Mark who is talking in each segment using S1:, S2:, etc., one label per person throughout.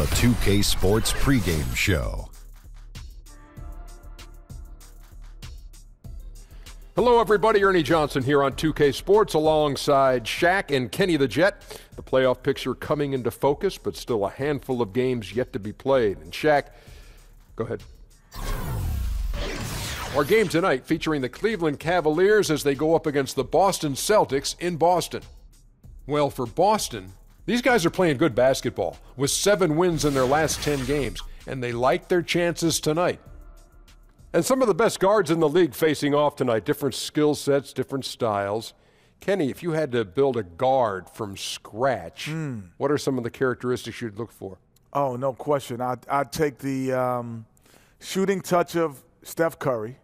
S1: the 2K Sports pregame show.
S2: Hello, everybody. Ernie Johnson here on 2K Sports alongside Shaq and Kenny the Jet. The playoff picture coming into focus, but still a handful of games yet to be played. And Shaq, go ahead. Our game tonight featuring the Cleveland Cavaliers as they go up against the Boston Celtics in Boston. Well, for Boston, these guys are playing good basketball with 7 wins in their last 10 games, and they like their chances tonight. And some of the best guards in the league facing off tonight, different skill sets, different styles. Kenny, if you had to build a guard from scratch, what are some of the characteristics you'd look for?
S3: Oh, no question. I'd take the shooting touch of Steph Curry.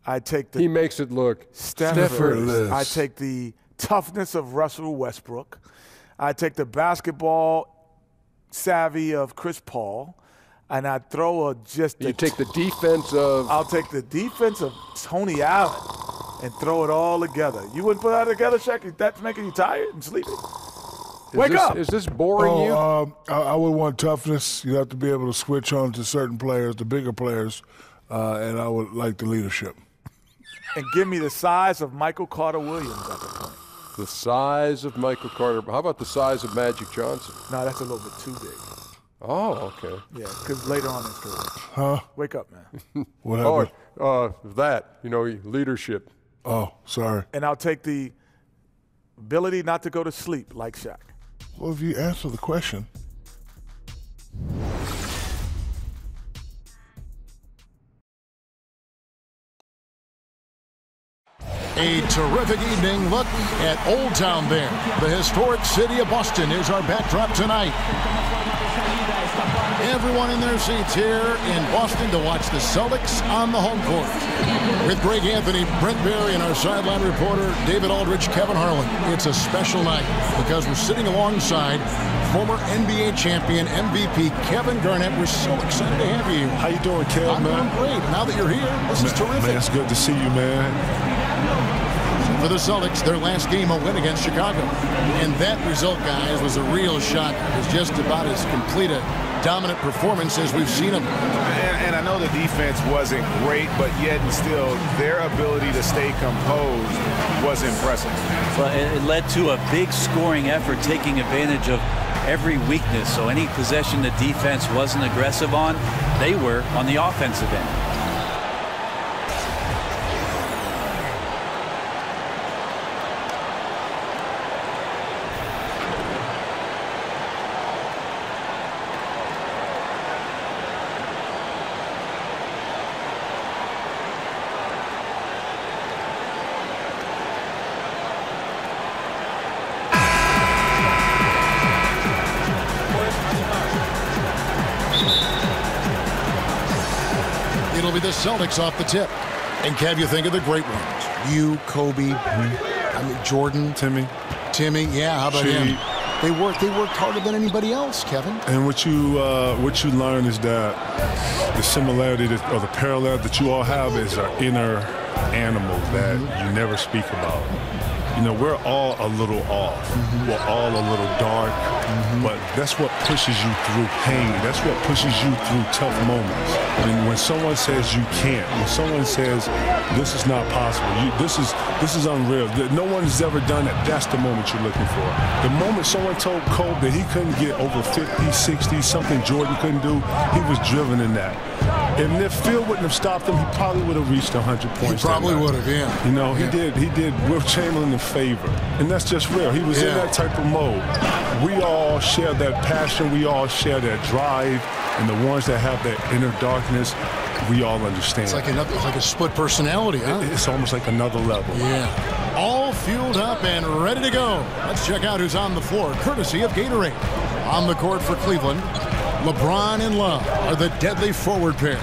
S3: I'd take the
S2: He makes it look
S3: effortless. I'd take the toughness of Russell Westbrook. I'd take the basketball savvy of Chris Paul. And I'd throw
S2: You take the defense of...
S3: I'll take the defense of Tony Allen and throw it all together. You wouldn't put that together, Shaq? That's making you tired and sleepy? Wake up!
S2: Is this boring you?
S4: I would want toughness. You have to be able to switch on to certain players, the bigger players, and I would like the leadership.
S3: And give me the size of Michael Carter-Williams at the point.
S2: The size of Michael Carter. How about the size of Magic Johnson?
S3: No, that's a little bit too big.
S2: Oh, okay.
S3: Yeah, because later on in his career.
S4: Huh?
S3: Wake up, man.
S4: What happened?
S2: Leadership.
S4: Oh, sorry.
S3: And I'll take the ability not to go to sleep like Shaq.
S4: Well, if you answer the question.
S5: A terrific evening look at Old Town there. The historic city of Boston is our backdrop tonight. Everyone in their seats here in Boston to watch the Celtics on the home court. With Greg Anthony, Brent Barry, and our sideline reporter, David Aldridge, Kevin Harlan. It's a special night because we're sitting alongside former NBA champion, MVP Kevin Garnett. We're so excited to have you.
S4: How you doing, Kev, man?
S5: I'm doing great. Now that you're here, this is terrific.
S4: Man, it's good to see you, man.
S5: For the Celtics, their last game a win against Chicago. And that result, guys, was a real shock. It was just about as complete a dominant performance as we've seen them.
S6: And I know the defense wasn't great, but yet and still, their ability to stay composed was impressive.
S7: Well, it led to a big scoring effort, taking advantage of every weakness. So any possession the defense wasn't aggressive on, they were on the offensive end.
S5: It'll be the Celtics off the tip. And Kev, you think of the great ones. You, Kobe, Jordan. Timmy, yeah, how about him? They worked harder than anybody else, Kevin.
S4: And what you learn is that the similarity or the parallel that you all have is an inner animal that you never speak about. You know, we're all a little off. We're all a little dark. But that's what pushes you through pain. That's what pushes you through tough moments. And when someone says you can't, when someone says this is not possible, this is unreal. No one has ever done it. That's the moment you're looking for. The moment someone told Kobe that he couldn't get over 50, 60, something Jordan couldn't do, he was driven in that. And if Phil wouldn't have stopped him, he probably would have reached 100 points.
S5: He probably would have, yeah.
S4: You know, he did Wilt Chamberlain a favor. And that's just real. He was in that type of mode. We all share that passion. We all share that drive. And the ones that have that inner darkness, we all understand.
S5: It's like a split personality, huh?
S4: It's almost like another level.
S5: Yeah. All fueled up and ready to go. Let's check out who's on the floor, courtesy of Gatorade. On the court for Cleveland, LeBron and Love are the deadly forward pair.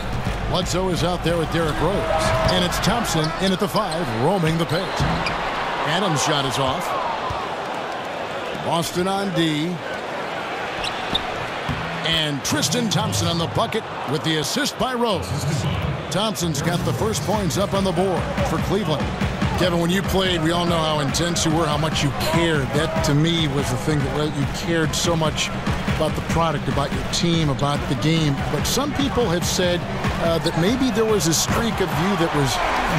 S5: Bledsoe is out there with Derrick Rose. And it's Thompson in at the 5, roaming the paint. Adams' shot is off. Boston on D. And Tristan Thompson on the bucket with the assist by Rose. Thompson's got the first points up on the board for Cleveland. Kevin, when you played, we all know how intense you were, how much you cared. That, to me, was the thing that you cared so much about the product, about your team, about the game. But some people have said that maybe there was a streak of you that was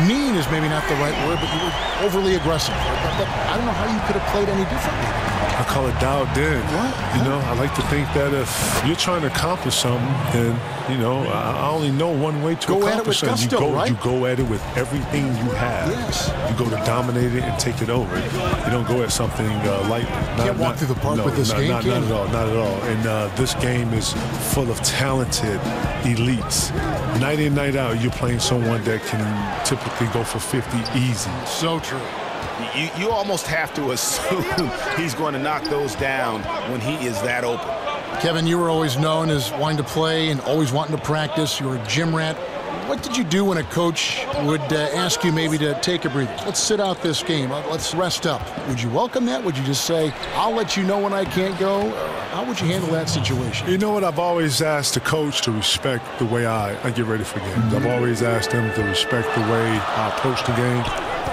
S5: mean is maybe not the right word, but you were overly aggressive. But I don't know how you could have played any differently.
S4: I call it dialed in. You know, I like to think that if you're trying to accomplish something, then, you know, I only know one way to accomplish something. You go at it with everything you have.
S5: Yes.
S4: You go to dominate it and take it over. You don't go at something lightly.
S5: Can't walk through the park with this game,
S4: not at all. Not at all. And this game is full of talented elites. Night in, night out, you're playing someone that can typically go for 50 easy.
S5: So true.
S6: You almost have to assume he's going to knock those down when he is that open.
S5: Kevin, you were always known as wanting to play and always wanting to practice. You were a gym rat. What did you do when a coach would ask you maybe to take a breather? Let's sit out this game. Let's rest up. Would you welcome that? Would you just say, I'll let you know when I can't go? How would you handle that situation?
S4: You know what? I've always asked the coach to respect the way I get ready for games. I've always asked him to respect the way I approach the game.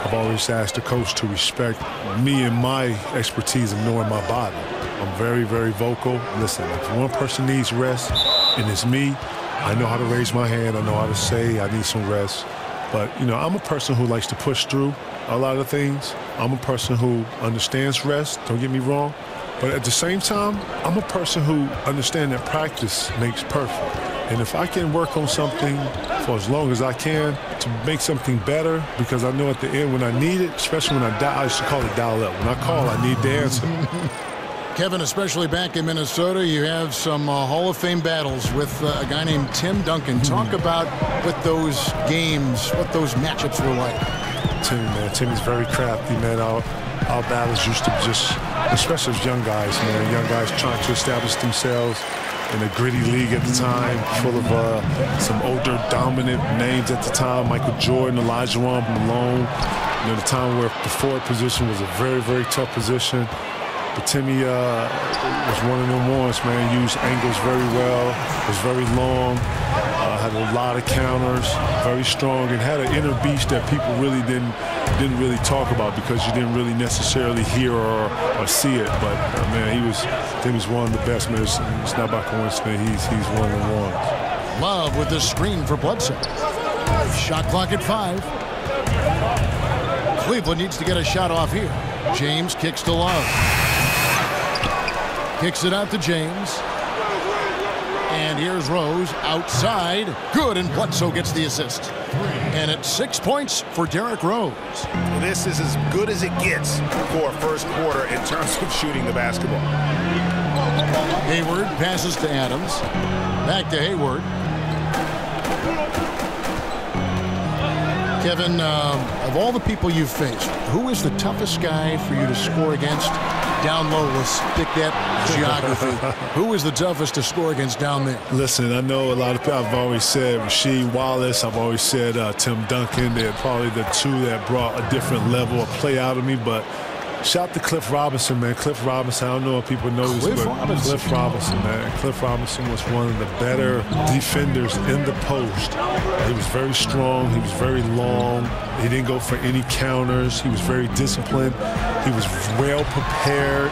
S4: I've always asked the coach to respect me and my expertise in knowing my body. I'm very, very vocal. Listen, if one person needs rest, and it's me, I know how to raise my hand. I know how to say I need some rest. But, you know, I'm a person who likes to push through a lot of things. I'm a person who understands rest, don't get me wrong. But at the same time, I'm a person who understands that practice makes perfect. And if I can work on something for as long as I can to make something better, because I know at the end when I need it, especially when I used to call it dial up. When I call, I need the answer.
S5: Kevin, especially back in Minnesota, you have some Hall of Fame battles with a guy named Tim Duncan. Talk about what those games, what those matchups were like.
S4: Timmy's very crafty, man. Our battles used to just, especially as young guys, man. Young guys trying to establish themselves in a gritty league at the time, full of some older, dominant names at the time. Michael Jordan, Elijah Malone. You know, the time where the forward position was a very, very tough position. But Timmy was one of them ones, man. Used angles very well, was very long, had a lot of counters, very strong, and had an inner beast that people really didn't really talk about because you didn't really necessarily hear or see it. But man, Timmy's one of the best, man. It's not by coincidence. He's one of the ones.
S5: Love with the screen for Bledsoe. Shot clock at 5. Cleveland needs to get a shot off here. James kicks to Love. Kicks it out to James. And here's Rose outside. Good, and Bledsoe gets the assist. And it's 6 points for Derrick Rose.
S6: This is as good as it gets for first quarter in terms of shooting the basketball.
S5: Hayward passes to Adams. Back to Hayward. Kevin, of all the people you've faced, who is the toughest guy for you to score against? Down low, let's stick that geography. Who is the toughest to score against down there?
S4: Listen, I know a lot of people. I've always said Rasheed Wallace. I've always said Tim Duncan. They're probably the two that brought a different level of play out of me. But shout to Cliff Robinson, man. Cliff Robinson, I don't know if people know this, but Cliff Robinson, man. Cliff Robinson was one of the better defenders in the post. He was very strong. He was very long. He didn't go for any counters. He was very disciplined. He was well prepared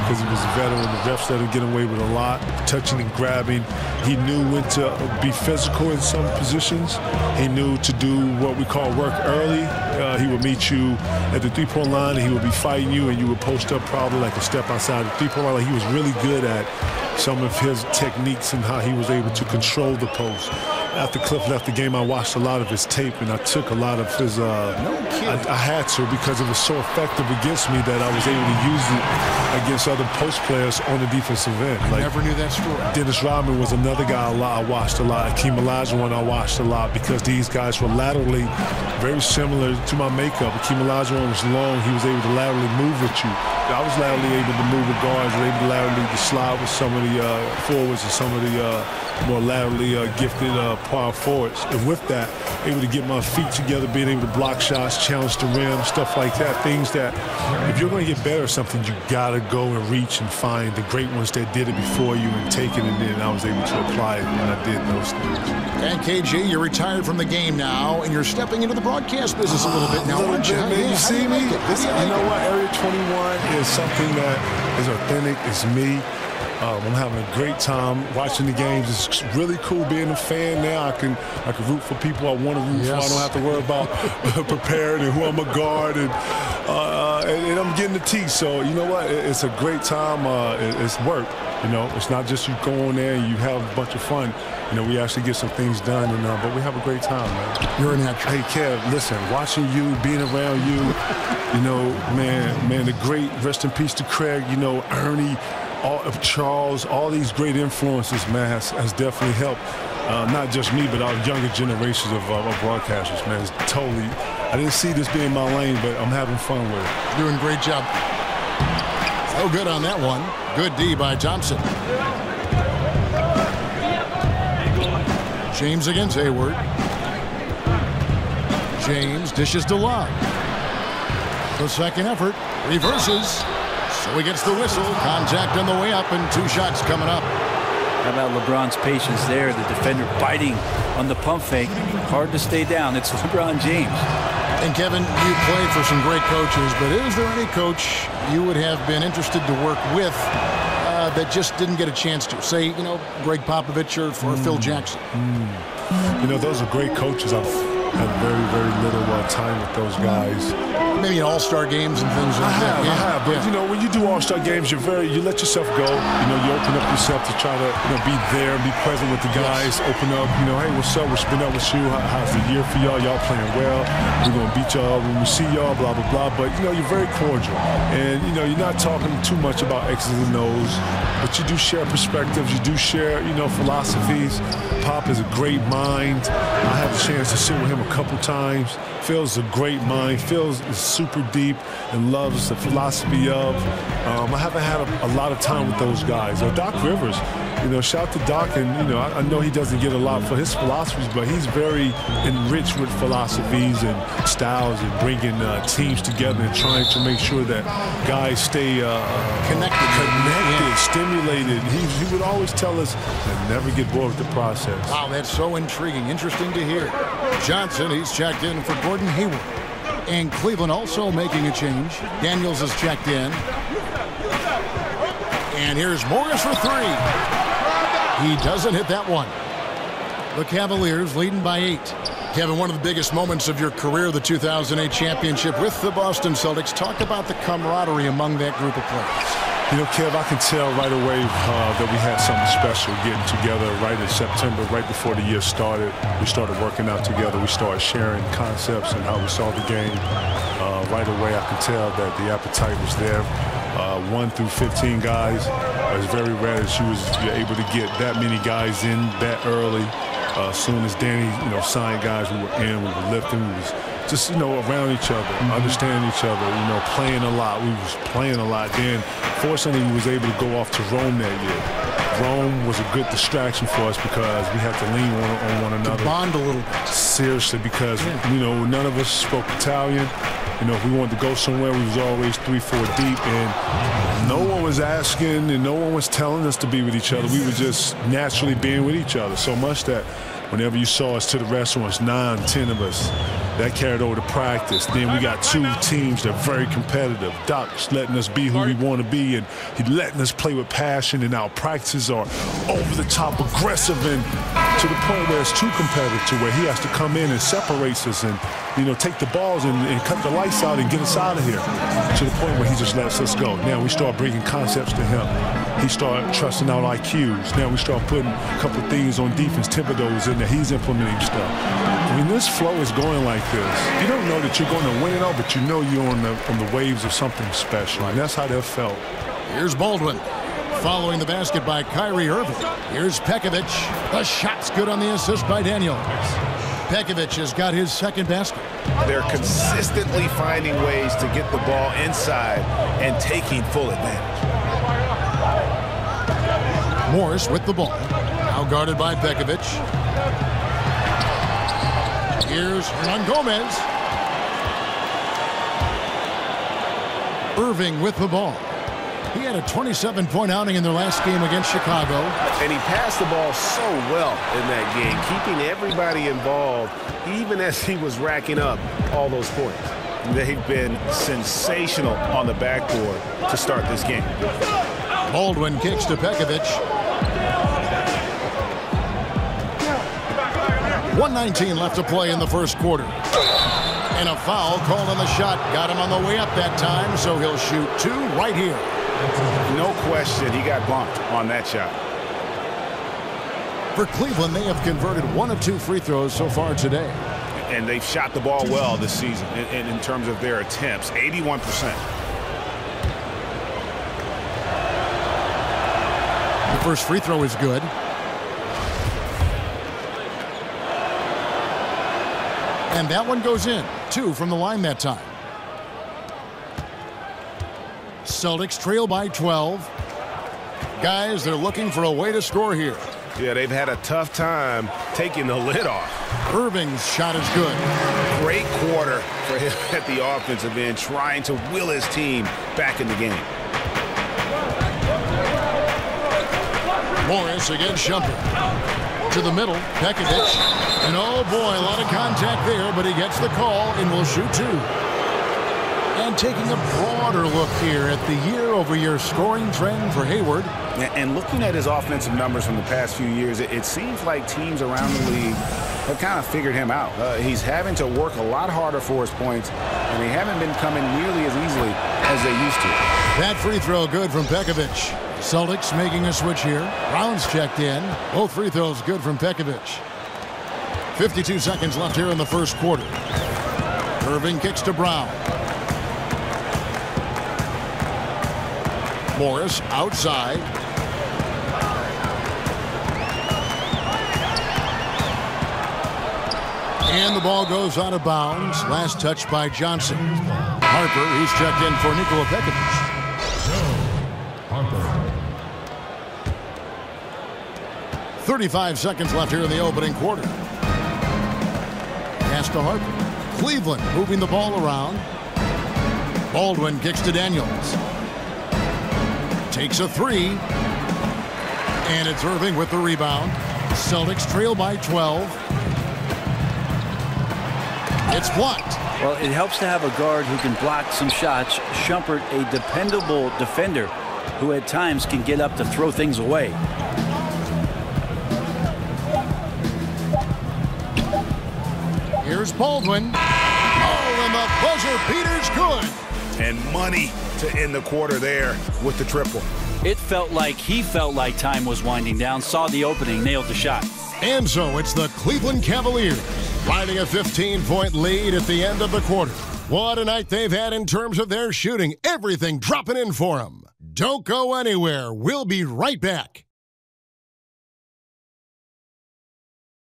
S4: because he was a veteran. The refs let him get away with a lot, touching and grabbing. He knew when to be physical in some positions. He knew to do what we call work early. He would meet you at the three-point line, and he would be fighting you, and you would post up probably like a step outside the three-point line. Like he was really good at some of his techniques and how he was able to control the post. After Cliff left the game, I watched a lot of his tape, and I took a lot of his I had to because it was so effective against me that I was able to use it against other post players on the defensive end.
S5: I never knew that story.
S4: Dennis Rodman was another guy I watched a lot. Akeem Olajuwon I watched a lot because these guys were laterally very similar to my makeup. Akeem Olajuwon was long. He was able to laterally move with you. I was laterally able to move with guards, able to laterally to slide with some of the forwards and some of the more laterally gifted power forwards. And with that, able to get my feet together, being able to block shots, challenge the rim, stuff like that. Things that if you're going to get better at something, you got to go and reach and find the great ones that did it before you and take it, and then I was able to apply it when I did those things.
S5: And KG, you're retired from the game now, and you're stepping into the broadcast business a little bit now.
S4: You see me? You know what? Area 21 is something that is authentic. It's me. I'm having a great time watching the games. It's really cool being a fan now. I can root for people I want to root for. I don't have to worry about preparing and who I'm a guard, and I'm getting the tea. So you know what? It's a great time. It's work. You know, it's not just you go in there and you have a bunch of fun. You know, we actually get some things done, but we have a great time, man.
S5: You're an actor.
S4: Hey, Kev, listen, watching you, being around you, you know, man, the great, rest in peace to Craig, you know, Ernie, Charles, all these great influences, man, has definitely helped. Not just me, but our younger generations of broadcasters, man. It's totally, I didn't see this being my lane, but I'm having fun with it.
S5: Doing a great job. So good on that one. Good D by Thompson. James against Hayward. James dishes to Love. The second effort reverses. So he gets the whistle. Contact on the way up and 2 shots coming up.
S7: How about LeBron's patience there? The defender biting on the pump fake. Hard to stay down. It's LeBron James.
S5: And Kevin, you played for some great coaches, but is there any coach you would have been interested to work with that just didn't get a chance to? Say, you know, Greg Popovich or Phil Jackson.
S4: You know, those are great coaches. I've had very, very little time with those guys.
S5: Maybe in all-star games and things like that.
S4: I have. But, you know, when you do all-star games, you let yourself go. You know, you open up yourself to try to, you know, be there, be present with the guys. Yes. Open up, you know, hey, what's up? What's been up with you? How's the year for y'all? Y'all playing well. We're going to beat y'all when we see y'all, blah, blah, blah. But, you know, you're very cordial. And, you know, you're not talking too much about X's and O's. But you do share perspectives. You do share, you know, philosophies. Pop is a great mind. I had the chance to sit with him a couple times. Phil's a great mind. Phil's is super deep and loves the philosophy of. I haven't had a lot of time with those guys. Doc Rivers, you know, shout to Doc, and you know, I know he doesn't get a lot for his philosophies, but he's very enriched with philosophies and styles and bringing teams together and trying to make sure that guys stay connected, stimulated. He would always tell us to never get bored with the process.
S5: Wow, that's so intriguing. Interesting to hear. Johnson, he's checked in for Gordon Hayward. And Cleveland also making a change. Daniels is checked in. And here's Morris for 3. He doesn't hit that one. The Cavaliers leading by 8. Kevin, one of the biggest moments of your career, the 2008 championship with the Boston Celtics. Talk about the camaraderie among that group of players.
S4: You know, Kev, I can tell right away that we had something special getting together right in September, right before the year started. We started working out together. We started sharing concepts and how we saw the game. Right away, I can tell that the appetite was there. 1 through 15 guys. It's very rare that you're able to get that many guys in that early. As soon as Danny, you know, signed guys, we were in, we were lifting, we was just, you know, around each other, understanding each other, you know, playing a lot. We was playing a lot. Then, fortunately, we was able to go off to Rome that year. Rome was a good distraction for us because we had to lean on one another.
S5: To bond a little bit.
S4: Seriously, because, you know, none of us spoke Italian. You know, if we wanted to go somewhere, we was always 3-4 deep, and no one was asking and no one was telling us to be with each other. We were just naturally being with each other so much that whenever you saw us to the restaurants, 9, 10 of us, that carried over to practice. Then we got 2 teams that are very competitive. Doc's letting us be who we want to be, and he's letting us play with passion, and our practices are over the top, aggressive, and to the point where it's too competitive to where he has to come in and separates us and, you know, take the balls and cut the lights out and get us out of here, to the point where he just lets us go. Now we start bringing concepts to him. He started trusting out IQs. Now we start putting a couple of things on defense, Thibodeau's in there. He's implementing stuff. When this flow is going like this, you don't know that you're going to win it all, but you know you're on the waves of something special, and that's how that felt.
S5: Here's Baldwin. Following the basket by Kyrie Irving. Here's Pekovic. The shot's good on the assist by Daniels. Pekovic has got his second basket.
S6: They're consistently finding ways to get the ball inside and taking full advantage.
S5: Morris with the ball. Now guarded by Pekovic. Here's Hernan Gomez. Irving with the ball. He had a 27-point outing in their last game against Chicago.
S6: And he passed the ball so well in that game, keeping everybody involved, even as he was racking up all those points. They've been sensational on the backboard to start this game.
S5: Baldwin kicks to Pekovic. 1:19 left to play in the first quarter. And a foul called on the shot. Got him on the way up that time, so he'll shoot 2 right here.
S6: No question, he got bumped on that shot.
S5: For Cleveland, they have converted 1 of 2 free throws so far today.
S6: And they've shot the ball well this season in terms of their attempts, 81%.
S5: The first free throw is good. And that one goes in. 2 from the line that time. Celtics trail by 12. Guys, they're looking for a way to score here.
S6: Yeah, they've had a tough time taking the lid off.
S5: Irving's shot is good.
S6: Great quarter for him at the offensive end, trying to will his team back in the game.
S5: Morris against Shumpert. To the middle, Pekovic. And oh boy, a lot of contact there, but he gets the call and will shoot 2. And taking a broader look here at the year-over-year scoring trend for Hayward.
S6: And looking at his offensive numbers from the past few years, it seems like teams around the league have kind of figured him out. He's having to work a lot harder for his points, and they haven't been coming nearly as easily as they used to.
S5: That free throw good from Pekovic. Celtics making a switch here. Brown's checked in. Both free throws good from Pekovic. 52 seconds left here in the first quarter. Irving kicks to Brown. Morris outside. And the ball goes out of bounds. Last touch by Johnson. Harper, he's checked in for Nikola Pekovic. Harper. 35 seconds left here in the opening quarter. Pass to Harper. Cleveland moving the ball around. Baldwin kicks to Daniels. Takes a 3. And it's Irving with the rebound. Celtics trail by 12. It's blocked.
S7: Well, it helps to have a guard who can block some shots. Shumpert, a dependable defender who at times can get up to throw things away.
S5: Here's Baldwin. Oh, and the buzzer beater's good.
S6: And money to end the quarter there with the triple.
S7: He felt like time was winding down, saw the opening, nailed the shot.
S5: And so it's the Cleveland Cavaliers finding a 15-point lead at the end of the quarter. What a night they've had in terms of their shooting. Everything dropping in for them. Don't go anywhere. We'll be right back.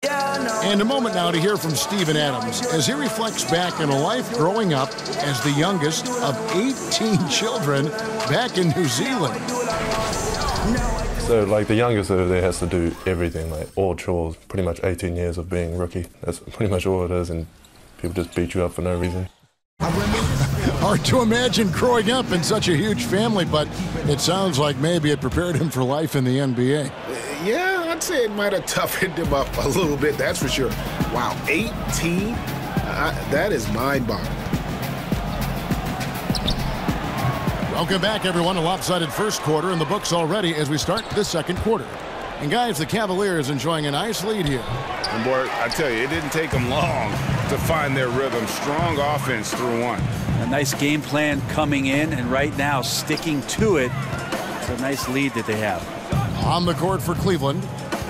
S5: And a moment now to hear from Steven Adams as he reflects back on a life growing up as the youngest of 18 children back in New Zealand.
S8: So, like, the youngest over there has to do everything, like all chores, pretty much 18 years of being rookie. That's pretty much all it is, and people just beat you up for no reason.
S5: Hard to imagine growing up in such a huge family, but it sounds like maybe it prepared him for life in the NBA.
S6: Yeah, I'd say it might have toughened him up a little bit, that's for sure. Wow, 18? That is mind-boggling.
S5: Welcome back, everyone. A lopsided first quarter in the books already as we start the second quarter. And, guys, the Cavaliers enjoying a nice lead here.
S6: And, boy, I tell you, it didn't take them long to find their rhythm. Strong offense through one.
S7: A nice game plan coming in, and right now sticking to it. It's a nice lead that they have.
S5: On the court for Cleveland.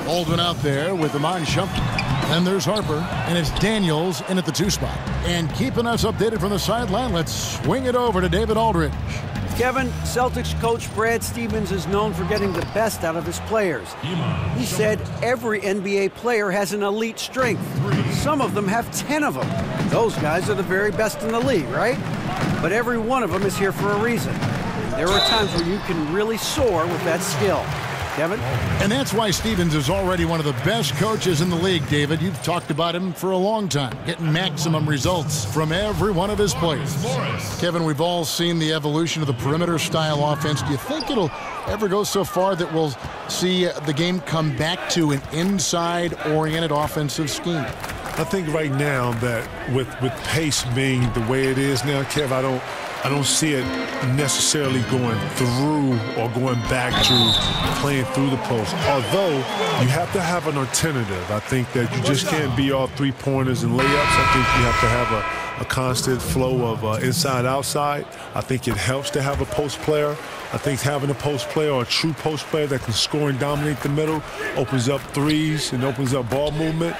S5: Baldwin out there with Iman Shumpert. Then there's Harper, and it's Daniels in at the 2 spot. And keeping us updated from the sideline, let's swing it over to David Aldridge.
S9: Kevin, Celtics coach Brad Stevens is known for getting the best out of his players. He said every NBA player has an elite strength. Some of them have 10 of them. Those guys are the very best in the league, right? But every one of them is here for a reason. And there are times where you can really soar with that skill. Kevin?
S5: And that's why Stevens is already one of the best coaches in the league, David. You've talked about him for a long time, getting maximum results from every one of his players. Kevin, we've all seen the evolution of the perimeter-style offense. Do you think it'll ever go so far that we'll see the game come back to an inside-oriented offensive scheme?
S4: I think right now that with pace being the way it is now, Kev, I I don't see it necessarily going through or going back to playing through the post. Although you have to have an alternative. I think that you just can't be all three-pointers and layups. I think you have to have a constant flow of inside-outside. I think it helps to have a post player. I think having a post player or a true post player that can score and dominate the middle opens up threes and opens up ball movement.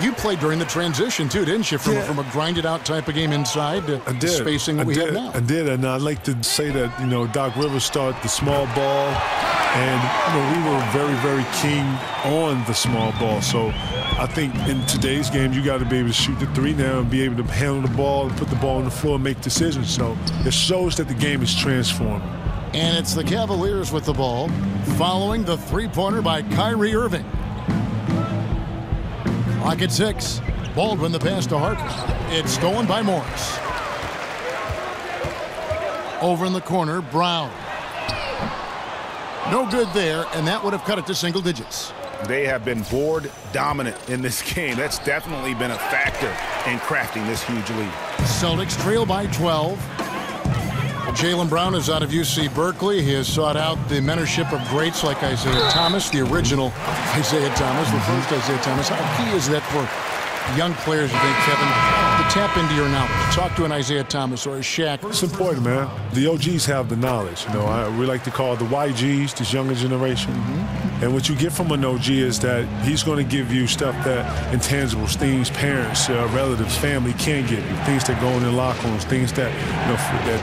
S5: You played during the transition, too, didn't you? From a grinded-out type of game inside to the spacing that we have now.
S4: I did, and I'd like to say that, Doc Rivers started the small ball, and, we were very, very keen on the small ball. So I think in today's game, you got to be able to shoot the three now and be able to handle the ball and put the ball on the floor and make decisions. So it shows that the game is transforming.
S5: And it's the Cavaliers with the ball, following the three-pointer by Kyrie Irving. Clock at 6. Baldwin the pass to Harper. It's stolen by Morris. Over in the corner, Brown. No good there, and that would have cut it to single digits.
S6: They have been board dominant in this game. That's definitely been a factor in crafting this huge lead.
S5: Celtics trail by 12. Jaylen Brown is out of UC Berkeley. He has sought out the mentorship of greats like Isaiah Thomas, the original Isaiah Thomas, the first Isaiah Thomas. How key is that for young players, you think, Kevin, to tap into your knowledge? Talk to an Isaiah Thomas or a Shaq.
S4: It's important, man. The OGs have the knowledge. We like to call the YGs, this younger generation. And what you get from an OG is that he's going to give you stuff that intangibles, things parents, relatives, family can't give you, things that go in the locker rooms, things that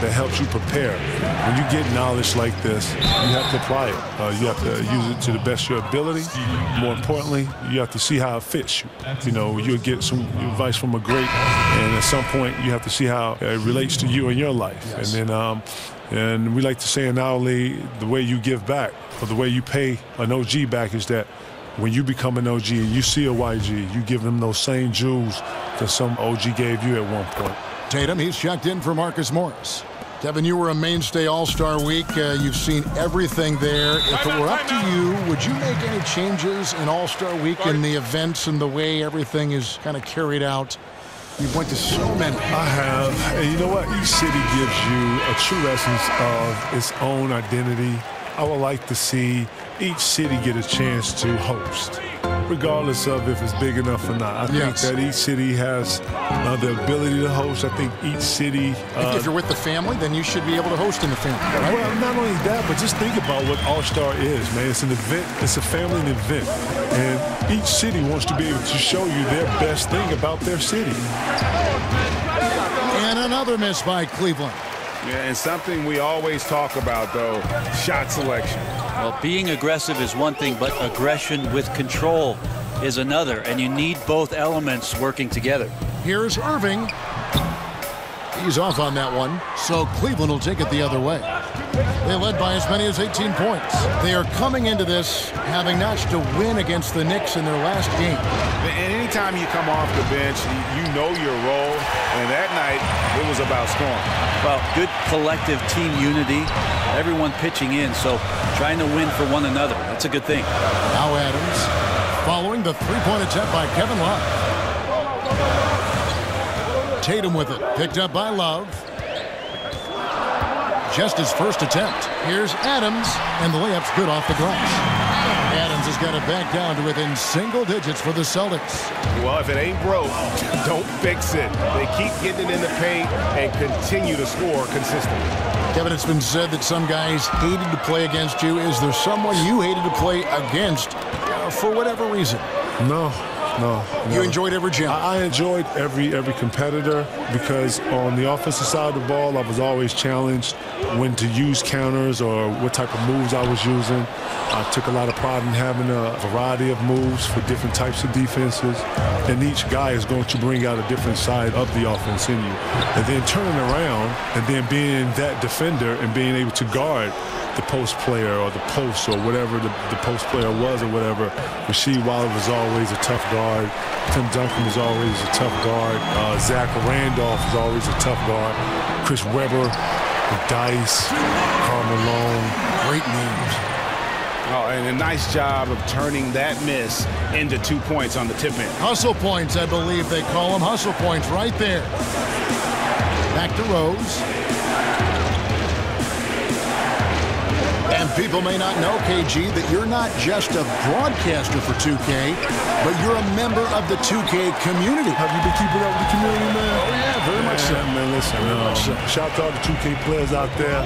S4: that helps you prepare. When you get knowledge like this, you have to apply it. You have to use it to the best of your ability. More importantly, you have to see how it fits you. You'll get some advice from a great, and at some point you have to see how it relates to you and your life. Yes. And then and we like to say not only the way you give back, but the way you pay an OG back is that when you become an OG and you see a YG, you give them those same jewels that some OG gave you at one point.
S5: Tatum, he's checked in for Marcus Morris. Kevin, you were a mainstay All-Star Week. You've seen everything there. If it were up to you, would you make any changes in All-Star Week in the events and the way everything is kind of carried out? You've went to so many.
S4: I have. And you know what? Each city gives you a true essence of its own identity. I would like to see each city get a chance to host, regardless of if it's big enough or not. I think that each city has the ability to host. I think each city...
S5: if you're with the family, then you should be able to host in the family, right?
S4: Well, not only that, but just think about what All-Star is, man. It's an event. It's a family event. And each city wants to be able to show you their best thing about their city.
S5: And another miss by Cleveland.
S6: Yeah, and something we always talk about, though, shot selection.
S7: Well, being aggressive is one thing, but aggression with control is another, and you need both elements working together.
S5: Here's Irving. He's off on that one, so Cleveland will take it the other way. They led by as many as 18 points. They are coming into this having notched a win against the Knicks in their last game.
S6: And anytime you come off the bench, you know your role, and that night it was about scoring.
S7: Well, good collective team unity, everyone pitching in, so trying to win for one another. That's a good thing.
S5: Now Adams following the three-point attempt by Kevin Love. Tatum with it, picked up by Love. Just his first attempt. Here's Adams, and the layup's good off the glass. Adams has got it back down to within single digits for the Celtics.
S6: Well, if it ain't broke, don't fix it. They keep getting it in the paint and continue to score consistently.
S5: Kevin, it's been said that some guys hated to play against you. Is there someone you hated to play against for whatever reason?
S4: No.
S5: You enjoyed every challenge?
S4: I enjoyed every competitor because on the offensive side of the ball, I was always challenged when to use counters or what type of moves I was using. I took a lot of pride in having a variety of moves for different types of defenses, and each guy is going to bring out a different side of the offense in you. And then turning around and then being that defender and being able to guard the post player or the post or whatever the post player was or whatever. Rasheed Wallace was always a tough guard. Tim Duncan was always a tough guard. Zach Randolph was always a tough guard. Chris Webber, Dice, Karl Malone,
S5: great names.
S6: Oh, and a nice job of turning that miss into 2 points on the tip end.
S5: Hustle points, I believe they call them. Hustle points right there. Back to Rose. And people may not know, KG, that you're not just a broadcaster for 2K, but you're a member of the 2K community.
S4: Have you been keeping up with the community, man?
S5: Oh, yeah, very much so.
S4: Man, listen, shout out to all the 2K players out there.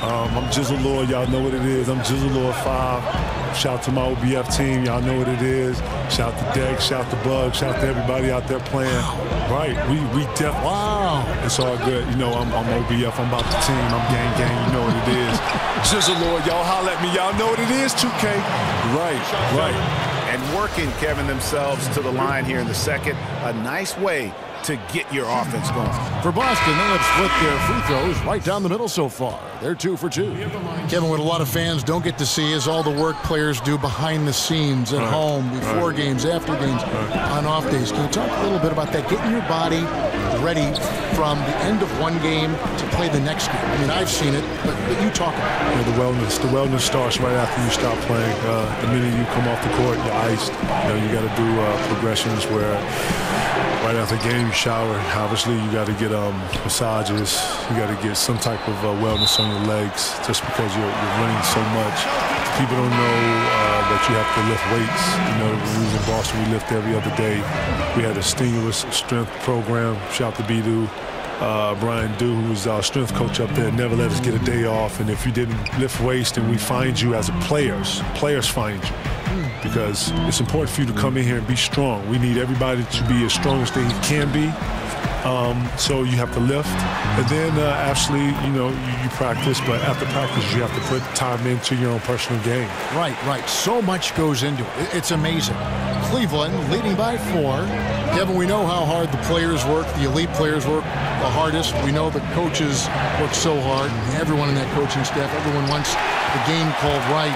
S4: I'm Jizzle Lord. Y'all know what it is. I'm Jizzle Lord 5. Shout out to my OBF team. Y'all know what it is. Shout out to Dex. Shout out to Bug. Shout out to everybody out there playing. Wow. Right. We definitely.
S5: Wow.
S4: It's all good. You know, I'm OBF. I'm about the team. I'm gang. You know what it is. Jizzle Lord. Y'all holler at me. Y'all know what it is, 2K. Right.
S6: And working, Kevin, themselves to the line here in the second. A nice way to get your offense going.
S5: For Boston, they have split their free throws right down the middle so far. They're 2 for 2. Kevin, what a lot of fans don't get to see is all the work players do behind the scenes at home, before games, after games, on off days. Can you talk a little bit about that? Getting your body ready from the end of one game to play the next game. I mean, I've seen it, but you talk about it.
S4: The wellness starts right after you stop playing. The minute you come off the court, you're iced. You got to do progressions where right after the game, you shower. Obviously, you got to get massages. You got to get some type of wellness on your legs just because you're running so much. People don't know that you have to lift weights. When we was in Boston, we lift every other day. We had a strenuous strength program. Shout out to Bidu. Brian Dew, who's our strength coach up there, never let us get a day off. And if you didn't lift weights, then we find you as a players find you. Because it's important for you to come in here and be strong. We need everybody to be as strong as they can be. So you have to lift. And then actually, you practice. But after practice, you have to put time into your own personal game.
S5: Right. So much goes into it. It's amazing. Cleveland leading by 4. Kevin, we know how hard the players work, the elite players work the hardest. We know the coaches work so hard. Everyone in that coaching staff, everyone wants the game called right.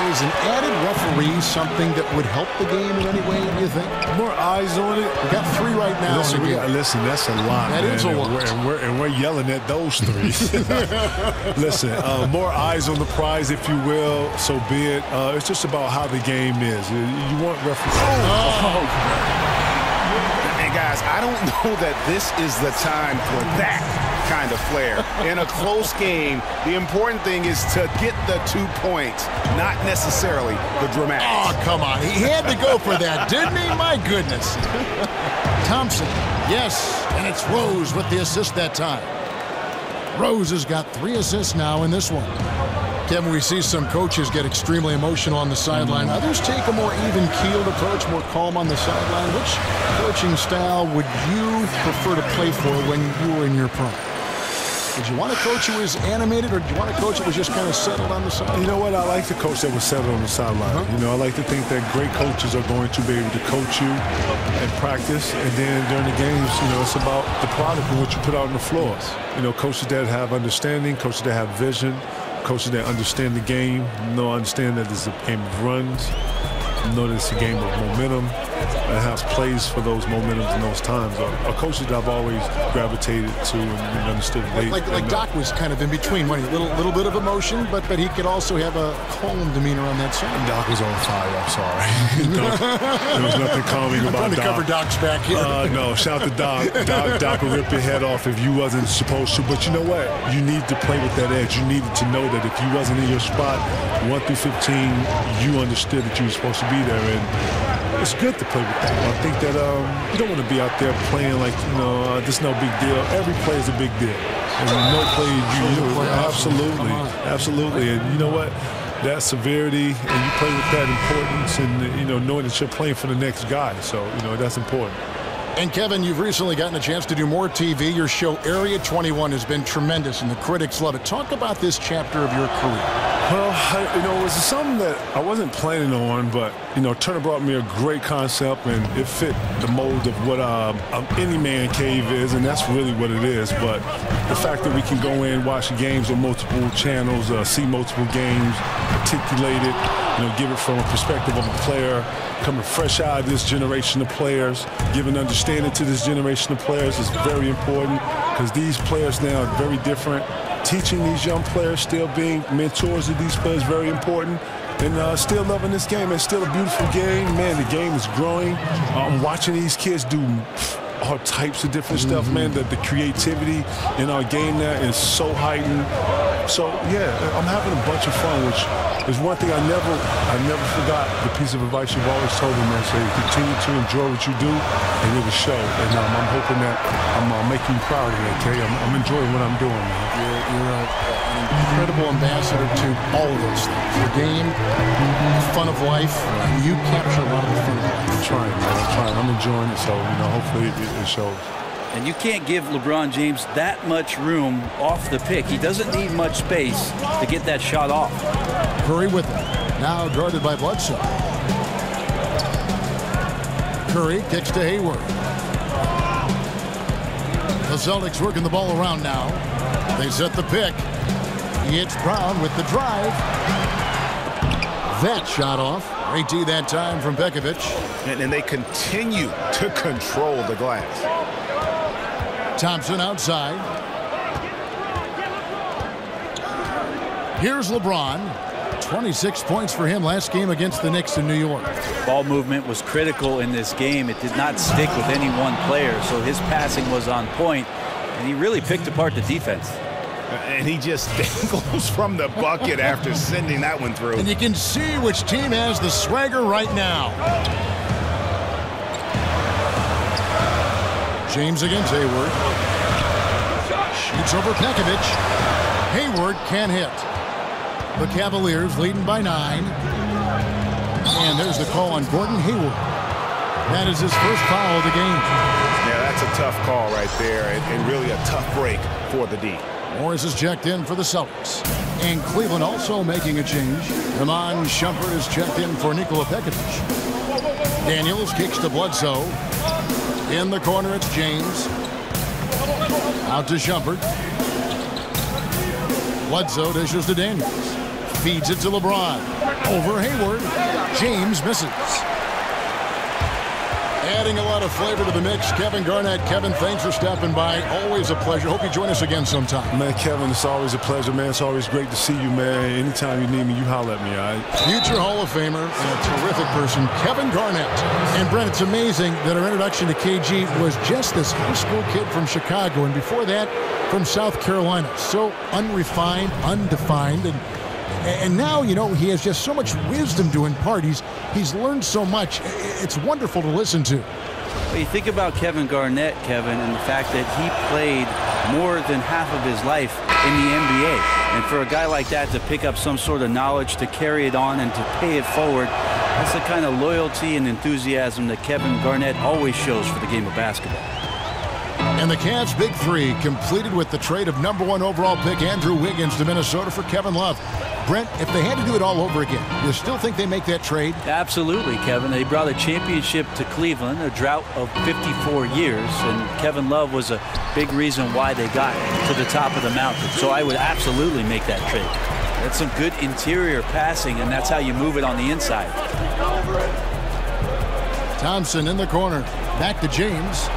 S5: Is an added referee something that would help the game in any way, do you think?
S4: More eyes on it.
S5: We got 3 right now.
S4: Listen, that's a lot.
S5: That is a lot.
S4: And we're yelling at those 3. Listen, more eyes on the prize, if you will. So be it. It's just about how the game is. You want referees.
S6: Hey, guys, I don't know that this is the time for that kind of flair. In a close game, the important thing is to get the 2 points, not necessarily the dramatics.
S5: Oh, come on. He had to go for that, didn't he? My goodness. Thompson, yes, and it's Rose with the assist that time. Rose has got 3 assists now in this one. Kevin, we see some coaches get extremely emotional on the sideline. Others take a more even-keeled approach, more calm on the sideline. Which coaching style would you prefer to play for when you were in your prime? Did you want a coach who was animated, or did you want a coach that was just kind of settled on the sideline?
S4: You know what? I like the coach that was settled on the sideline. I like to think that great coaches are going to be able to coach you and practice, and then during the games, it's about the product and what you put out on the floor. Coaches that have understanding, coaches that have vision, coaches that understand the game, understand that it's a game of runs, know that it's a game of momentum, and has plays for those momentums and those times. Are coaches that I've always gravitated to and understood.
S5: Like Doc was kind of in between, wasn't he? Little bit of emotion, but he could also have a calm demeanor on that side.
S4: Doc was on fire. I'm sorry. There was nothing calming about Doc.
S5: I'm trying to cover Doc's back here.
S4: No, shout to Doc. Doc will rip your head off if you wasn't supposed to. But you know what? You need to play with that edge. You needed to know that if you wasn't in your spot, 1 through 15, you understood that you were supposed to be there. And it's good to play with that. I think that you don't want to be out there playing like, this is no big deal. Every play is a big deal. And no play absolutely. And you know what? That severity, and you play with that importance, and knowing that you're playing for the next guy. So that's important.
S5: And Kevin, you've recently gotten a chance to do more TV. Your show Area 21 has been tremendous, and the critics love it. Talk about this chapter of your career.
S4: Well, it was something that I wasn't planning on, but Turner brought me a great concept, and it fit the mold of what any man cave is, and that's really what it is. But the fact that we can go in, watch the games on multiple channels, see multiple games, articulate it, give it from a perspective of a player, coming fresh out of this generation of players, giving understanding to this generation of players is very important, because these players now are very different. Teaching these young players, still being mentors of these players, very important. And still loving this game. It's still a beautiful game. Man, the game is growing. I'm watching these kids do all types of different stuff, man. The creativity in our game now is so heightened. So yeah, I'm having a bunch of fun, which is one thing I never forgot. The piece of advice you've always told me, man, say continue to enjoy what you do, and it will show. And I'm hoping that I'm making you proud of that, Kay. I'm enjoying what I'm doing, man.
S5: You're an incredible ambassador to all of those things. The game, the fun of life, and you capture a lot of the fun of life.
S4: I'm trying, man. I'm trying. I'm enjoying it, so hopefully it shows.
S7: And you can't give LeBron James that much room off the pick. He doesn't need much space to get that shot off.
S5: Curry with it. Now guarded by Bledsoe. Curry kicks to Hayward. The Celtics working the ball around now. They set the pick. It's Brown with the drive. That shot off. Great D that time from Pekovic.
S6: And they continue to control the glass.
S5: Thompson outside. Here's LeBron. 26 points for him last game against the Knicks in New York.
S7: Ball movement was critical in this game. It did not stick with any one player, so his passing was on point, and he really picked apart the defense.
S6: And he just dangles from the bucket after sending that one through.
S5: And you can see which team has the swagger right now. James against Hayward. Shoots over Pekovic. Hayward can't hit. The Cavaliers leading by 9. And there's the call on Gordon Hayward. That is his first foul of the game.
S6: Yeah, that's a tough call right there, and really a tough break for the D.
S5: Morris is checked in for the Celtics. And Cleveland also making a change. Iman Shumpert is checked in for Nikola Pekovic. Daniels kicks to Bledsoe. In the corner, it's James. Out to Shumpert. Bledsoe dishes to Daniels. Feeds it to LeBron. Over Hayward. James misses. Adding a lot of flavor to the mix, Kevin Garnett. Kevin, thanks for stopping by. Always a pleasure. Hope you join us again sometime.
S4: Man, Kevin, it's always a pleasure, man. It's always great to see you, man. Anytime you need me, you holler at me, all right?
S5: Future Hall of Famer and a terrific person, Kevin Garnett. And Brent, it's amazing that our introduction to KG was just this high school kid from Chicago, and before that, from South Carolina. So unrefined, undefined, and now, you know, he has just so much wisdom to impart. He's learned so much. It's wonderful to listen to.
S7: Well, you think about Kevin Garnett, Kevin, and the fact that he played more than half of his life in the NBA. And for a guy like that to pick up some sort of knowledge, to carry it on and to pay it forward, that's the kind of loyalty and enthusiasm that Kevin Garnett always shows for the game of basketball.
S5: And the Cavs' big three completed with the trade of #1 overall pick Andrew Wiggins to Minnesota for Kevin Love. Brent, if they had to do it all over again, you still think they make that trade?
S7: Absolutely, Kevin. They brought a championship to Cleveland, a drought of 54 years, and Kevin Love was a big reason why they got to the top of the mountain. So I would absolutely make that trade. That's some good interior passing, and that's how you move it on the inside.
S5: Thompson in the corner. Back to James.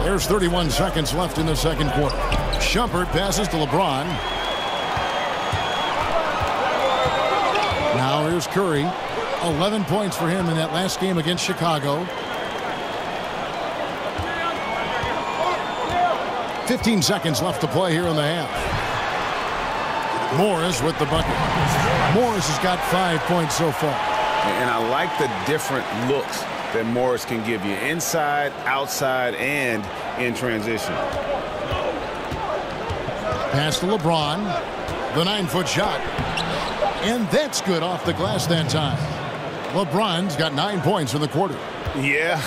S5: There's 31 seconds left in the second quarter. Shumpert passes to LeBron. Now here's Curry. 11 points for him in that last game against Chicago. 15 seconds left to play here in the half. Morris with the bucket. Morris has got 5 points so far.
S6: And I like the different looks that Morris can give you inside, outside, and in transition.
S5: Pass to LeBron. The 9-foot shot. And that's good off the glass that time. LeBron's got 9 points in the quarter.
S6: Yeah,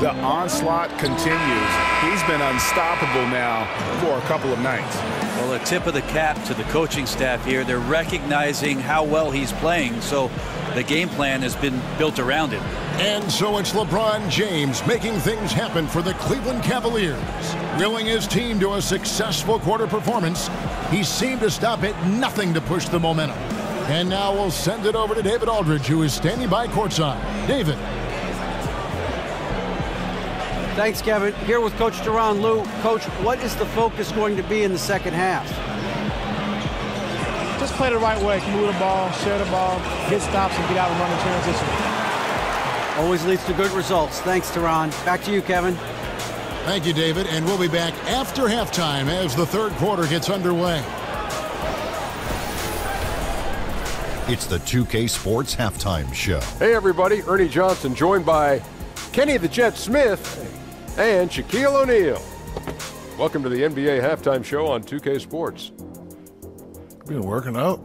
S6: the onslaught continues. He's been unstoppable now for a couple of nights.
S7: Well, a tip of the cap to the coaching staff here. They're recognizing how well he's playing, so the game plan has been built around him.
S5: And so it's LeBron James making things happen for the Cleveland Cavaliers. Willing his team to a successful quarter performance, he seemed to stop at nothing to push the momentum. And now we'll send it over to David Aldridge, who is standing by courtside. David.
S9: Thanks, Kevin. Here with Coach Duran. Lou, Coach, what is the focus going to be in the second half?
S10: Just play the right way. Move the ball, share the ball, hit stops, and get out and run the transition.
S9: Always leads to good results. Thanks, Duran. Back to you, Kevin.
S5: Thank you, David, and we'll be back after halftime as the third quarter gets underway.
S1: It's the 2K Sports Halftime Show.
S2: Hey, everybody. Ernie Johnson joined by Kenny the Jet Smith and Shaquille O'Neal. Welcome to the NBA Halftime Show on 2K Sports.
S4: Been working out.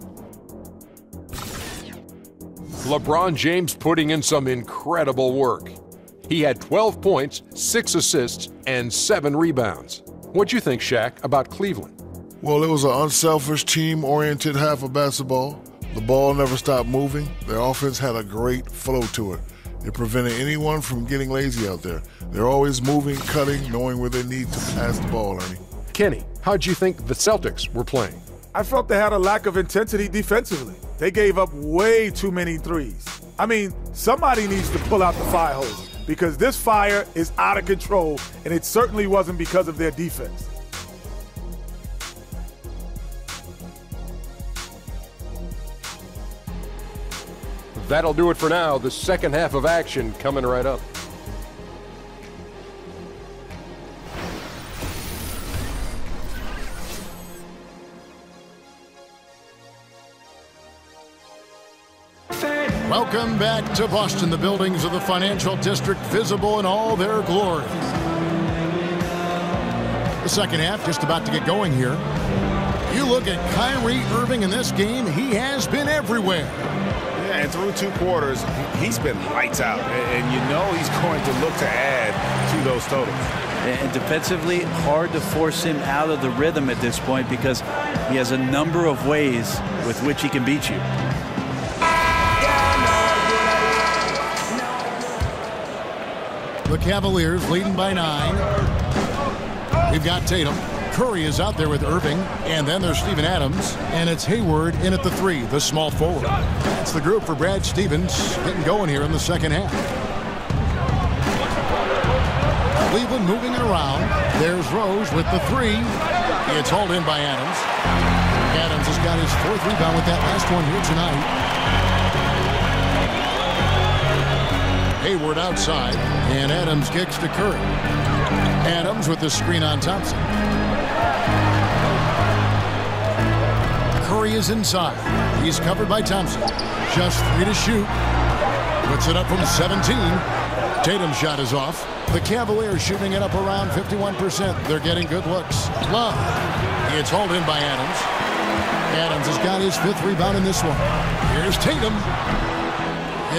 S2: LeBron James putting in some incredible work. He had 12 points, 6 assists, and 7 rebounds. What'd you think, Shaq, about Cleveland?
S11: Well, it was an unselfish, team-oriented half of basketball. The ball never stopped moving. Their offense had a great flow to it. It prevented anyone from getting lazy out there. They're always moving, cutting, knowing where they need to pass the ball, Ernie.
S2: Kenny, how'd you think the Celtics were playing?
S3: I felt they had a lack of intensity defensively. They gave up way too many threes. I mean, somebody needs to pull out the fire hose because this fire is out of control, and it certainly wasn't because of their defense.
S2: That'll do it for now. The second half of action coming right up.
S5: Welcome back to Boston, the buildings of the financial district visible in all their glory. The second half just about to get going here. You look at Kyrie Irving in this game, he has been everywhere.
S6: Yeah, and through 2 quarters, he's been lights out. And you know he's going to look to add to those totals.
S7: And defensively, hard to force him out of the rhythm at this point because he has a number of ways with which he can beat you.
S5: The Cavaliers leading by 9. We've got Tatum. Curry is out there with Irving. And then there's Steven Adams. And it's Hayward in at the 3, the small forward. That's the group for Brad Stevens getting going here in the second half. Cleveland moving it around. There's Rose with the 3. It's hauled in by Adams. Adams has got his 4th rebound with that last one here tonight. Hayward outside, and Adams kicks to Curry. Adams with the screen on Thompson. Curry is inside. He's covered by Thompson. Just 3 to shoot. Puts it up from 17. Tatum's shot is off. The Cavaliers shooting it up around 51%. They're getting good looks. Love. It's hauled in by Adams. Adams has got his 5th rebound in this one. Here's Tatum.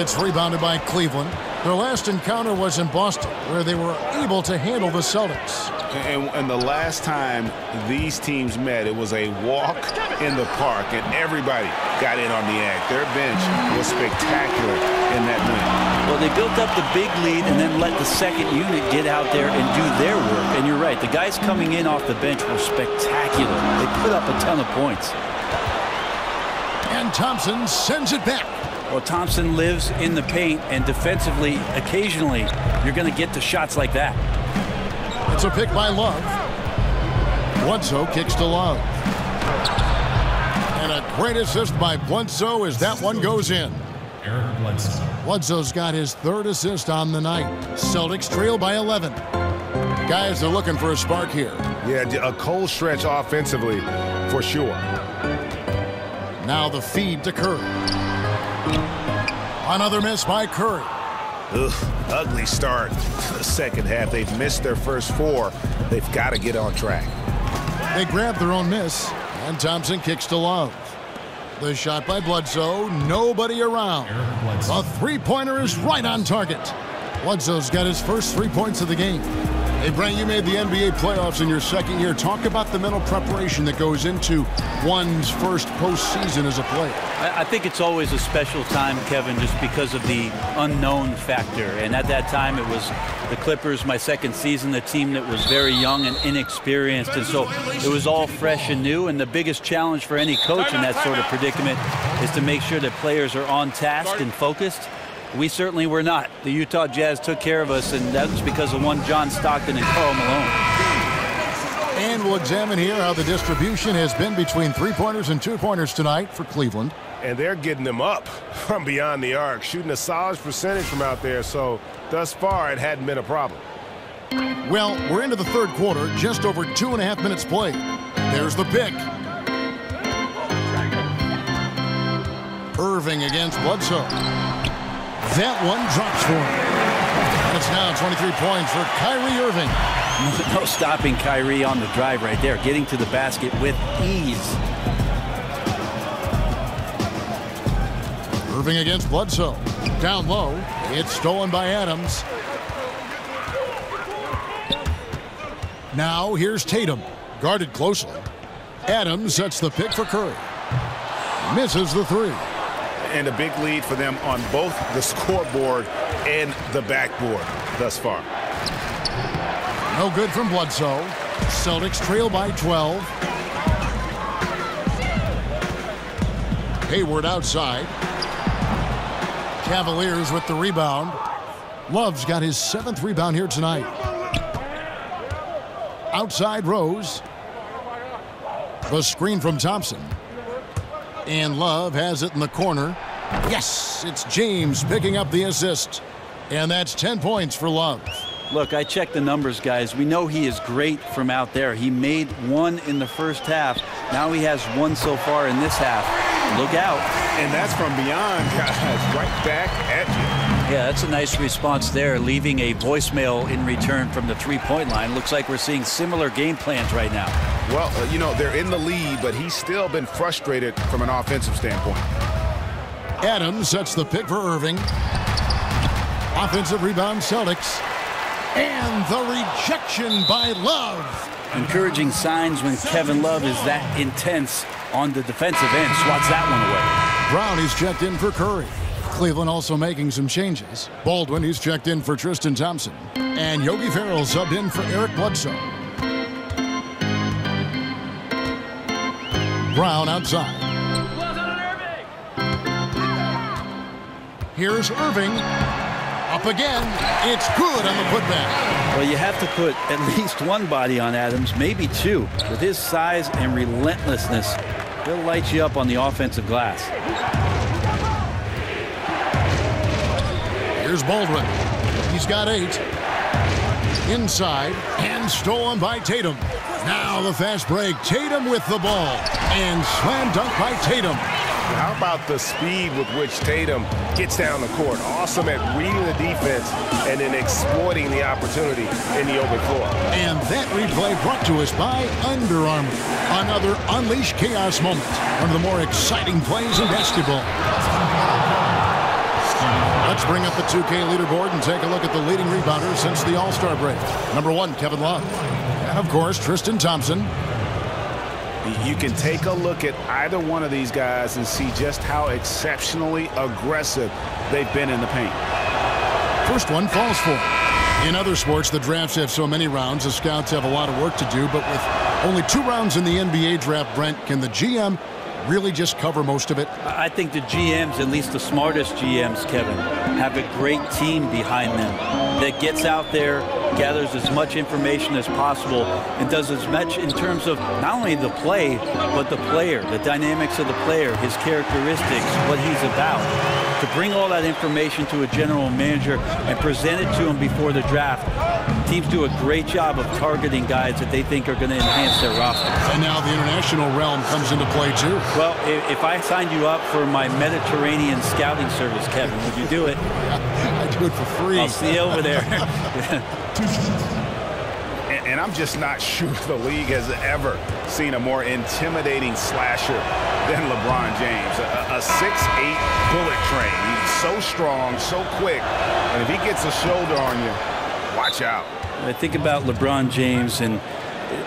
S5: It's rebounded by Cleveland. Their last encounter was in Boston, where they were able to handle the Celtics.
S6: And the last time these teams met, it was a walk in the park, and everybody got in on the act. Their bench was spectacular in that win.
S7: Well, they built up the big lead and then let the second unit get out there and do their work. And you're right, the guys coming in off the bench were spectacular. They put up a ton of points.
S5: And Thompson sends it back.
S7: Well, Thompson lives in the paint, and defensively, occasionally, you're going to get to shots like that.
S5: It's a pick by Love. Bledsoe kicks to Love. And a great assist by Bledsoe as that one goes in. Bledsoe's got his 3rd assist on the night. Celtics trail by 11. Guys, they're looking for a spark here.
S6: Yeah, a cold stretch offensively, for sure.
S5: Now the feed to Curry. Another miss by Curry.
S6: Ugly start to the second half. They've missed their first 4. They've got to get on track.
S5: They grab their own miss, and Thompson kicks to Love. The shot by Bledsoe, nobody around. A 3-pointer is right on target. Bledsoe's got his first 3 points of the game. Hey, Brent, you made the NBA playoffs in your second year. Talk about the mental preparation that goes into one's first postseason as a player.
S7: I think it's always a special time, Kevin, just because of the unknown factor. And at that time, it was the Clippers, my second season, the team that was very young and inexperienced. And so it was all fresh and new. And the biggest challenge for any coach in that sort of predicament is to make sure that players are on task and focused. We certainly were not. The Utah Jazz took care of us, and that was because of one John Stockton and Karl Malone.
S5: And we'll examine here how the distribution has been between 3-pointers and 2-pointers tonight for Cleveland.
S6: And they're getting them up from beyond the arc, shooting a solid percentage from out there. So thus far, it hadn't been a problem.
S5: Well, we're into the third quarter, just over 2.5 minutes played. There's the pick. Irving against Bledsoe. That one drops for him. And it's now 23 points for Kyrie Irving.
S7: No stopping Kyrie on the drive right there, getting to the basket with ease.
S5: Irving against Bledsoe. Down low. It's stolen by Adams. Now here's Tatum. Guarded closely. Adams sets the pick for Curry. Misses the three.
S6: And a big lead for them on both the scoreboard and the backboard thus far.
S5: No good from Bledsoe. Celtics trail by 12. Hayward outside. Cavaliers with the rebound. Love's got his 7th rebound here tonight. Outside Rose. The screen from Thompson. And Love has it in the corner. Yes, it's James picking up the assist. And that's 10 points for Love.
S7: Look, I checked the numbers, guys. We know he is great from out there. He made 1 in the first half. Now he has 1 so far in this half. Look out.
S6: And that's from beyond, guys. Right back at you.
S7: Yeah, that's a nice response there, leaving a voicemail in return from the three-point line. Looks like we're seeing similar game plans right now.
S6: Well, you know, they're in the lead, but he's still been frustrated from an offensive standpoint.
S5: Adams sets the pick for Irving. Offensive rebound, Celtics. And the rejection by Love.
S7: Encouraging signs when Kevin Love is that intense on the defensive end. Swats that one away.
S5: Brown is checked in for Curry. Cleveland also making some changes. Baldwin, he's checked in for Tristan Thompson. And Yogi Ferrell subbed in for Eric Bledsoe. Brown outside. Here's Irving. Up again. It's good on the putback.
S7: Well, you have to put at least one body on Adams, maybe 2. With his size and relentlessness, he'll light you up on the offensive glass.
S5: Here's Baldwin. He's got 8. Inside and stolen by Tatum. Now the fast break. Tatum with the ball. And slam dunk by Tatum.
S6: How about the speed with which Tatum gets down the court? Awesome at reading the defense and then exploiting the opportunity in the open floor.
S5: And that replay brought to us by Under Armour. Another Unleash Chaos moment. One of the more exciting plays in basketball. Let's bring up the 2K leaderboard and take a look at the leading rebounders since the All-Star break. Number 1, Kevin Love. And, of course, Tristan Thompson.
S6: You can take a look at either one of these guys and see just how exceptionally aggressive they've been in the paint.
S5: First one falls for him. In other sports, the drafts have so many rounds, the scouts have a lot of work to do, but with only 2 rounds in the NBA draft, Brent, can the GM really just cover most of it?
S7: I think the GMs, at least the smartest GMs, Kevin, have a great team behind them that gets out there, gathers as much information as possible, and does as much in terms of not only the play, but the player, the dynamics of the player, his characteristics, what he's about. To bring all that information to a general manager and present it to him before the draft, teams do a great job of targeting guys that they think are going to enhance their roster.
S5: And now the international realm comes into play, too.
S7: Well, if I signed you up for my Mediterranean scouting service, Kevin, would you do it?
S5: I'd do it for free.
S7: I'll see you over there.
S6: And I'm just not sure the league has ever seen a more intimidating slasher than LeBron James. A 6'8" bullet train. He's so strong, so quick. And if he gets a shoulder on you, watch out.
S7: I think about LeBron James, and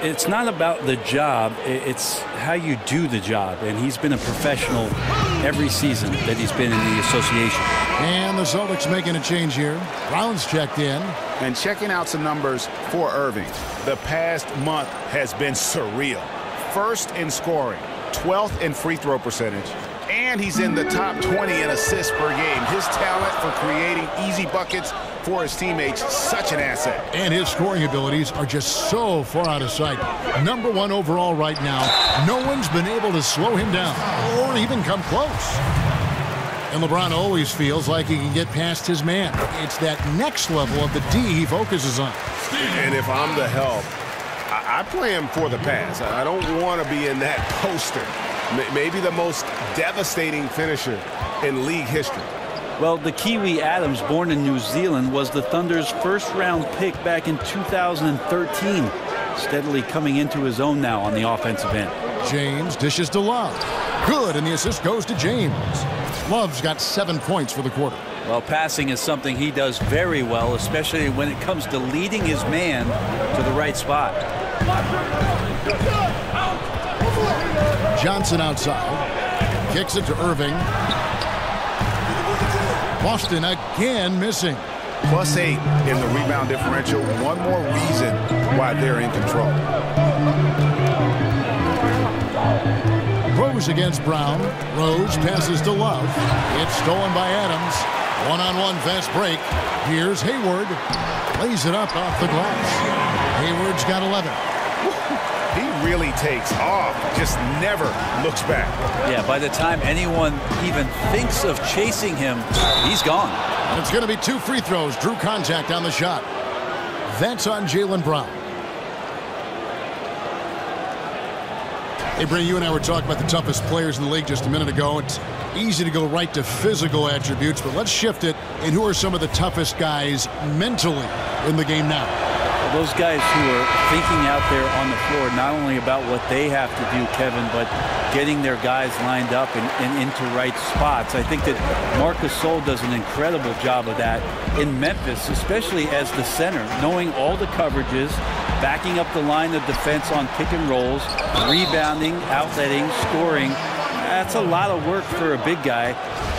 S7: it's not about the job, it's how you do the job. And he's been a professional every season that he's been in the association.
S5: And the Celtics making a change here. Brown's checked in.
S6: And checking out some numbers for Irving. The past month has been surreal. First in scoring, 12th in free throw percentage, and he's in the top 20 in assists per game. His talent for creating easy buckets for his teammates, such an asset.
S5: And his scoring abilities are just so far out of sight. Number 1 overall right now. No one's been able to slow him down or even come close. And LeBron always feels like he can get past his man. It's that next level of the D he focuses on.
S12: And if I'm the help, I play him for the pass. I don't want to be in that poster. Maybe the most devastating finisher in league history.
S7: Well, the Kiwi Adams, born in New Zealand, was the Thunder's first-round pick back in 2013. Steadily coming into his own now on the offensive end.
S5: James dishes to Love. Good, and the assist goes to James. Love's got 7 points for the quarter.
S7: Well, passing is something he does very well, especially when it comes to leading his man to the right spot.
S5: Johnson outside. Kicks it to Irving. Boston again missing.
S6: +8 in the rebound differential. One more reason why they're in control.
S5: Rose against Brown. Rose passes to Love. It's stolen by Adams. One-on-one fast break. Here's Hayward. Lays it up off the glass. Hayward's got 11.
S6: He really takes off. Just never looks back.
S7: Yeah, by the time anyone even thinks of chasing him, he's gone.
S5: And it's going to be 2 free throws. Drew contact on the shot. That's on Jaylen Brown. Hey, Brady, you and I were talking about the toughest players in the league just a minute ago. It's easy to go right to physical attributes, but let's shift it. And who are some of the toughest guys mentally in the game now?
S7: Those guys who are thinking out there on the floor not only about what they have to do, Kevin, but getting their guys lined up and into right spots. I think that Marcus Sol does an incredible job of that in Memphis, especially as the center, knowing all the coverages, backing up the line of defense on pick and rolls, rebounding, outletting, scoring. That's a lot of work for a big guy.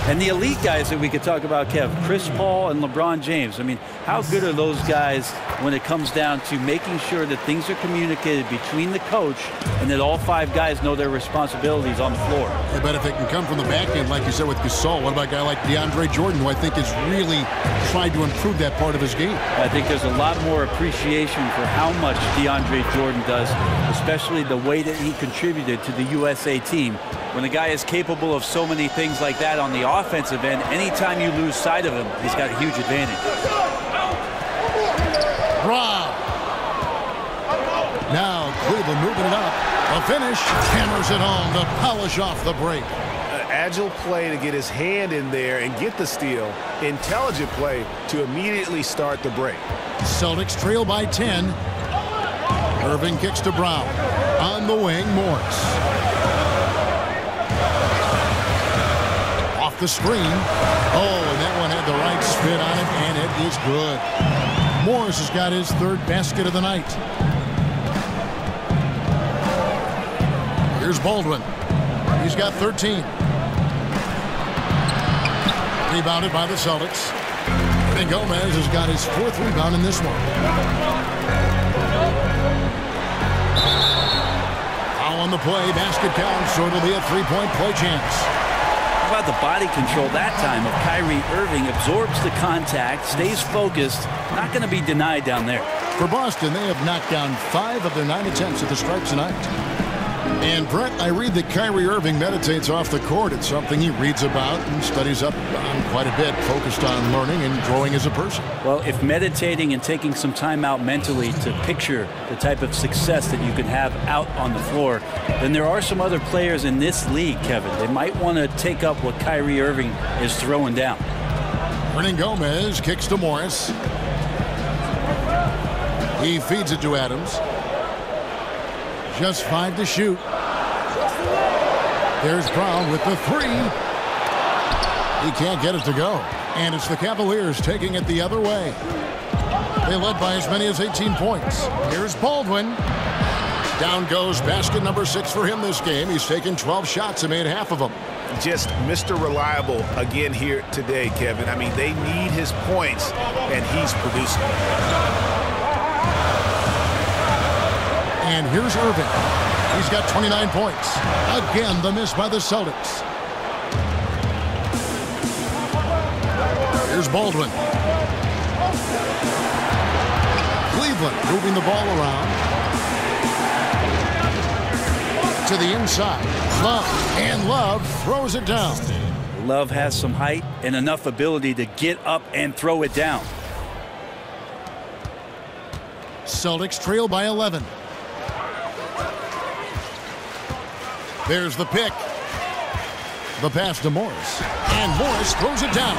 S7: And the elite guys that we could talk about, Kev, Chris Paul and LeBron James. I mean, how good are those guys when it comes down to making sure that things are communicated between the coach and that all 5 guys know their responsibilities on the floor?
S5: I bet if it can come from the back end, like you said with Gasol, what about a guy like DeAndre Jordan, who I think has really tried to improve that part of his game?
S7: I think there's a lot more appreciation for how much DeAndre Jordan does, especially the way that he contributed to the USA team. When a guy is capable of so many things like that on the offensive end, anytime you lose sight of him, he's got a huge advantage.
S5: Brown. Now Cleveland moving it up. A finish. Hammers it home to polish off the break.
S12: Agile play to get his hand in there and get the steal. Intelligent play to immediately start the break.
S5: Celtics trail by 10. Irving kicks to Brown. On the wing, Morris. Off the screen. Oh, and that one had the right spin on it, and it is good. Morris has got his 3rd basket of the night. Here's Baldwin. He's got 13. Rebounded by the Celtics. And Gomez has got his 4th rebound in this one. Foul on the play. Basket count. So it'll be a 3-point play chance.
S7: How about the body control that time of Kyrie Irving? Absorbs the contact, stays focused, not going to be denied down there.
S5: For Boston, they have knocked down 5 of their 9 attempts at the stripe tonight. And Brett, I read that Kyrie Irving meditates off the court. It's something he reads about and studies up on quite a bit, focused on learning and growing as a person.
S7: Well, if meditating and taking some time out mentally to picture the type of success that you can have out on the floor, then there are some other players in this league, Kevin. They might want to take up what Kyrie Irving is throwing down.
S5: Hernan Gomez kicks to Morris. He feeds it to Adams. Just 5 to shoot. There's Brown with the 3. He can't get it to go. And it's the Cavaliers taking it the other way. They led by as many as 18 points. Here's Baldwin. Down goes basket number 6 for him this game. He's taken 12 shots and made half of them.
S12: Just Mr. Reliable again here today, Kevin. I mean, they need his points, and he's producing.
S5: And here's Irving. He's got 29 points. Again, the miss by the Celtics. Here's Baldwin. Cleveland moving the ball around. To the inside. Love. And Love throws it down.
S7: Love has some height and enough ability to get up and throw it down.
S5: Celtics trail by 11. There's the pick. The pass to Morris. And Morris throws it down.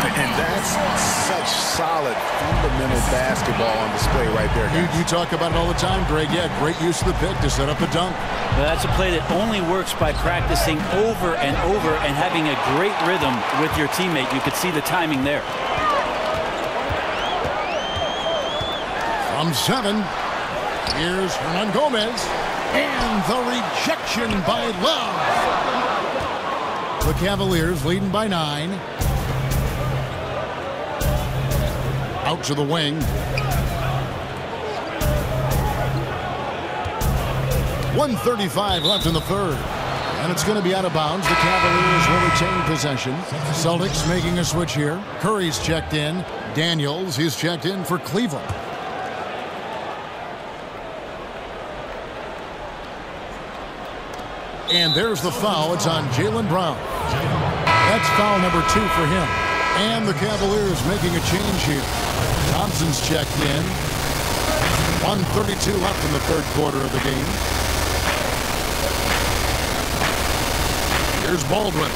S6: And that's such solid, fundamental basketball on display right there.
S5: You talk about it all the time, Greg. Yeah, great use of the pick to set up a dunk.
S7: Well, that's a play that only works by practicing over and over and having a great rhythm with your teammate. You could see the timing there.
S5: From 7, here's Hernan Gomez. And the rejection by Love. The Cavaliers leading by 9. Out to the wing. 1:35 left in the third. And it's going to be out of bounds. The Cavaliers will retain possession. Celtics making a switch here. Curry's checked in. Daniels, he's checked in for Cleveland. And there's the foul. It's on Jaylen Brown. That's foul number 2 for him. And the Cavaliers making a change here. Thompson's checked in. 1:32 left in the third quarter of the game. Here's Baldwin.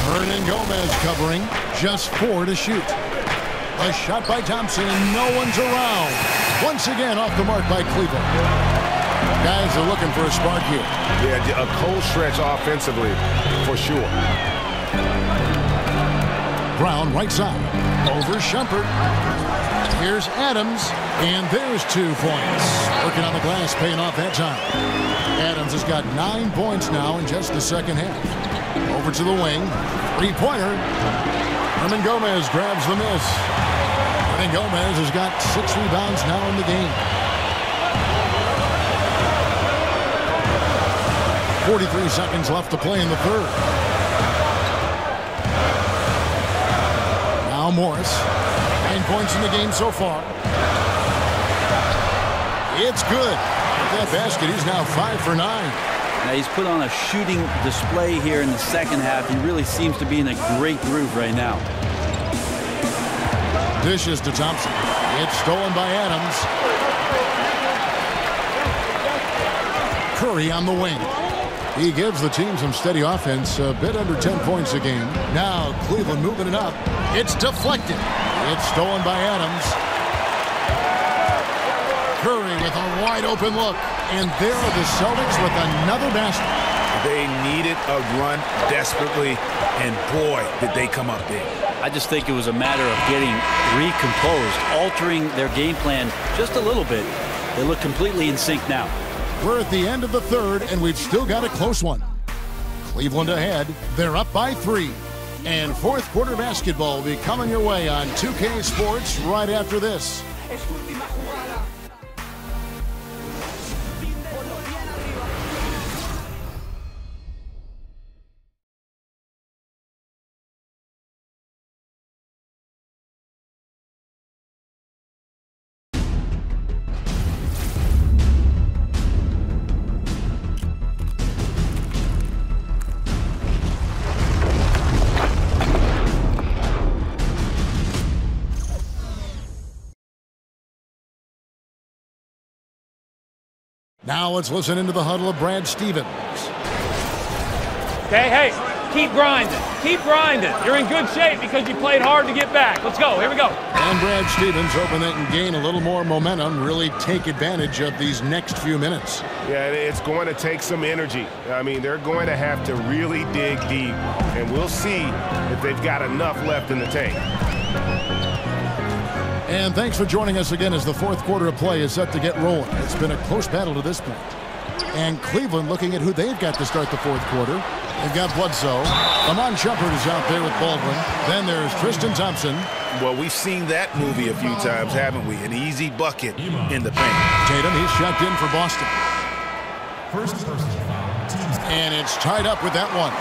S5: Hernan Gomez covering. Just 4 to shoot. A shot by Thompson, and no one's around. Once again off the mark by Cleveland. Guys are looking for a spark here.
S12: Yeah, a cold stretch offensively, for sure.
S5: Brown right side. Over Shumpert. Here's Adams. And there's 2 points. Working on the glass, paying off that time. Adams has got 9 points now in just the second half. Over to the wing. 3-pointer. Hernan Gomez grabs the miss. Hernan Gomez has got 6 rebounds now in the game. 43 seconds left to play in the third. Now Morris. 9 points in the game so far. It's good. With that basket, he's now 5 for 9.
S7: Now he's put on a shooting display here in the second half. He really seems to be in a great groove right now.
S5: Dishes to Thompson. It's stolen by Adams. Curry on the wing. He gives the team some steady offense, a bit under 10 points a game. Now Cleveland moving it up. It's deflected. It's stolen by Adams. Curry with a wide open look. And there are the Celtics with another basket.
S6: They needed a run desperately, and boy, did they come up big.
S7: I just think it was a matter of getting recomposed, altering their game plan just a little bit. They look completely in sync now.
S5: We're at the end of the third, and we've still got a close one. Cleveland ahead. They're up by 3. And fourth quarter basketball will be coming your way on 2K Sports right after this. Now let's listen into the huddle of Brad Stevens.
S13: Okay, hey, keep grinding. Keep grinding. You're in good shape because you played hard to get back. Let's go. Here we go.
S5: And Brad Stevens hoping they can gain a little more momentum, really take advantage of these next few minutes.
S12: Yeah, it's going to take some energy. I mean, they're going to have to really dig deep, and we'll see if they've got enough left in the tank.
S5: And thanks for joining us again as the fourth quarter of play is set to get rolling. It's been a close battle to this point. And Cleveland looking at who they've got to start the fourth quarter. They've got Bledsoe. Amon Shumpert is out there with Baldwin. Then there's Tristan Thompson.
S6: Well, we've seen that movie a few times, haven't we? An easy bucket in the paint.
S5: Tatum, he's checked in for Boston. And it's tied up with that one.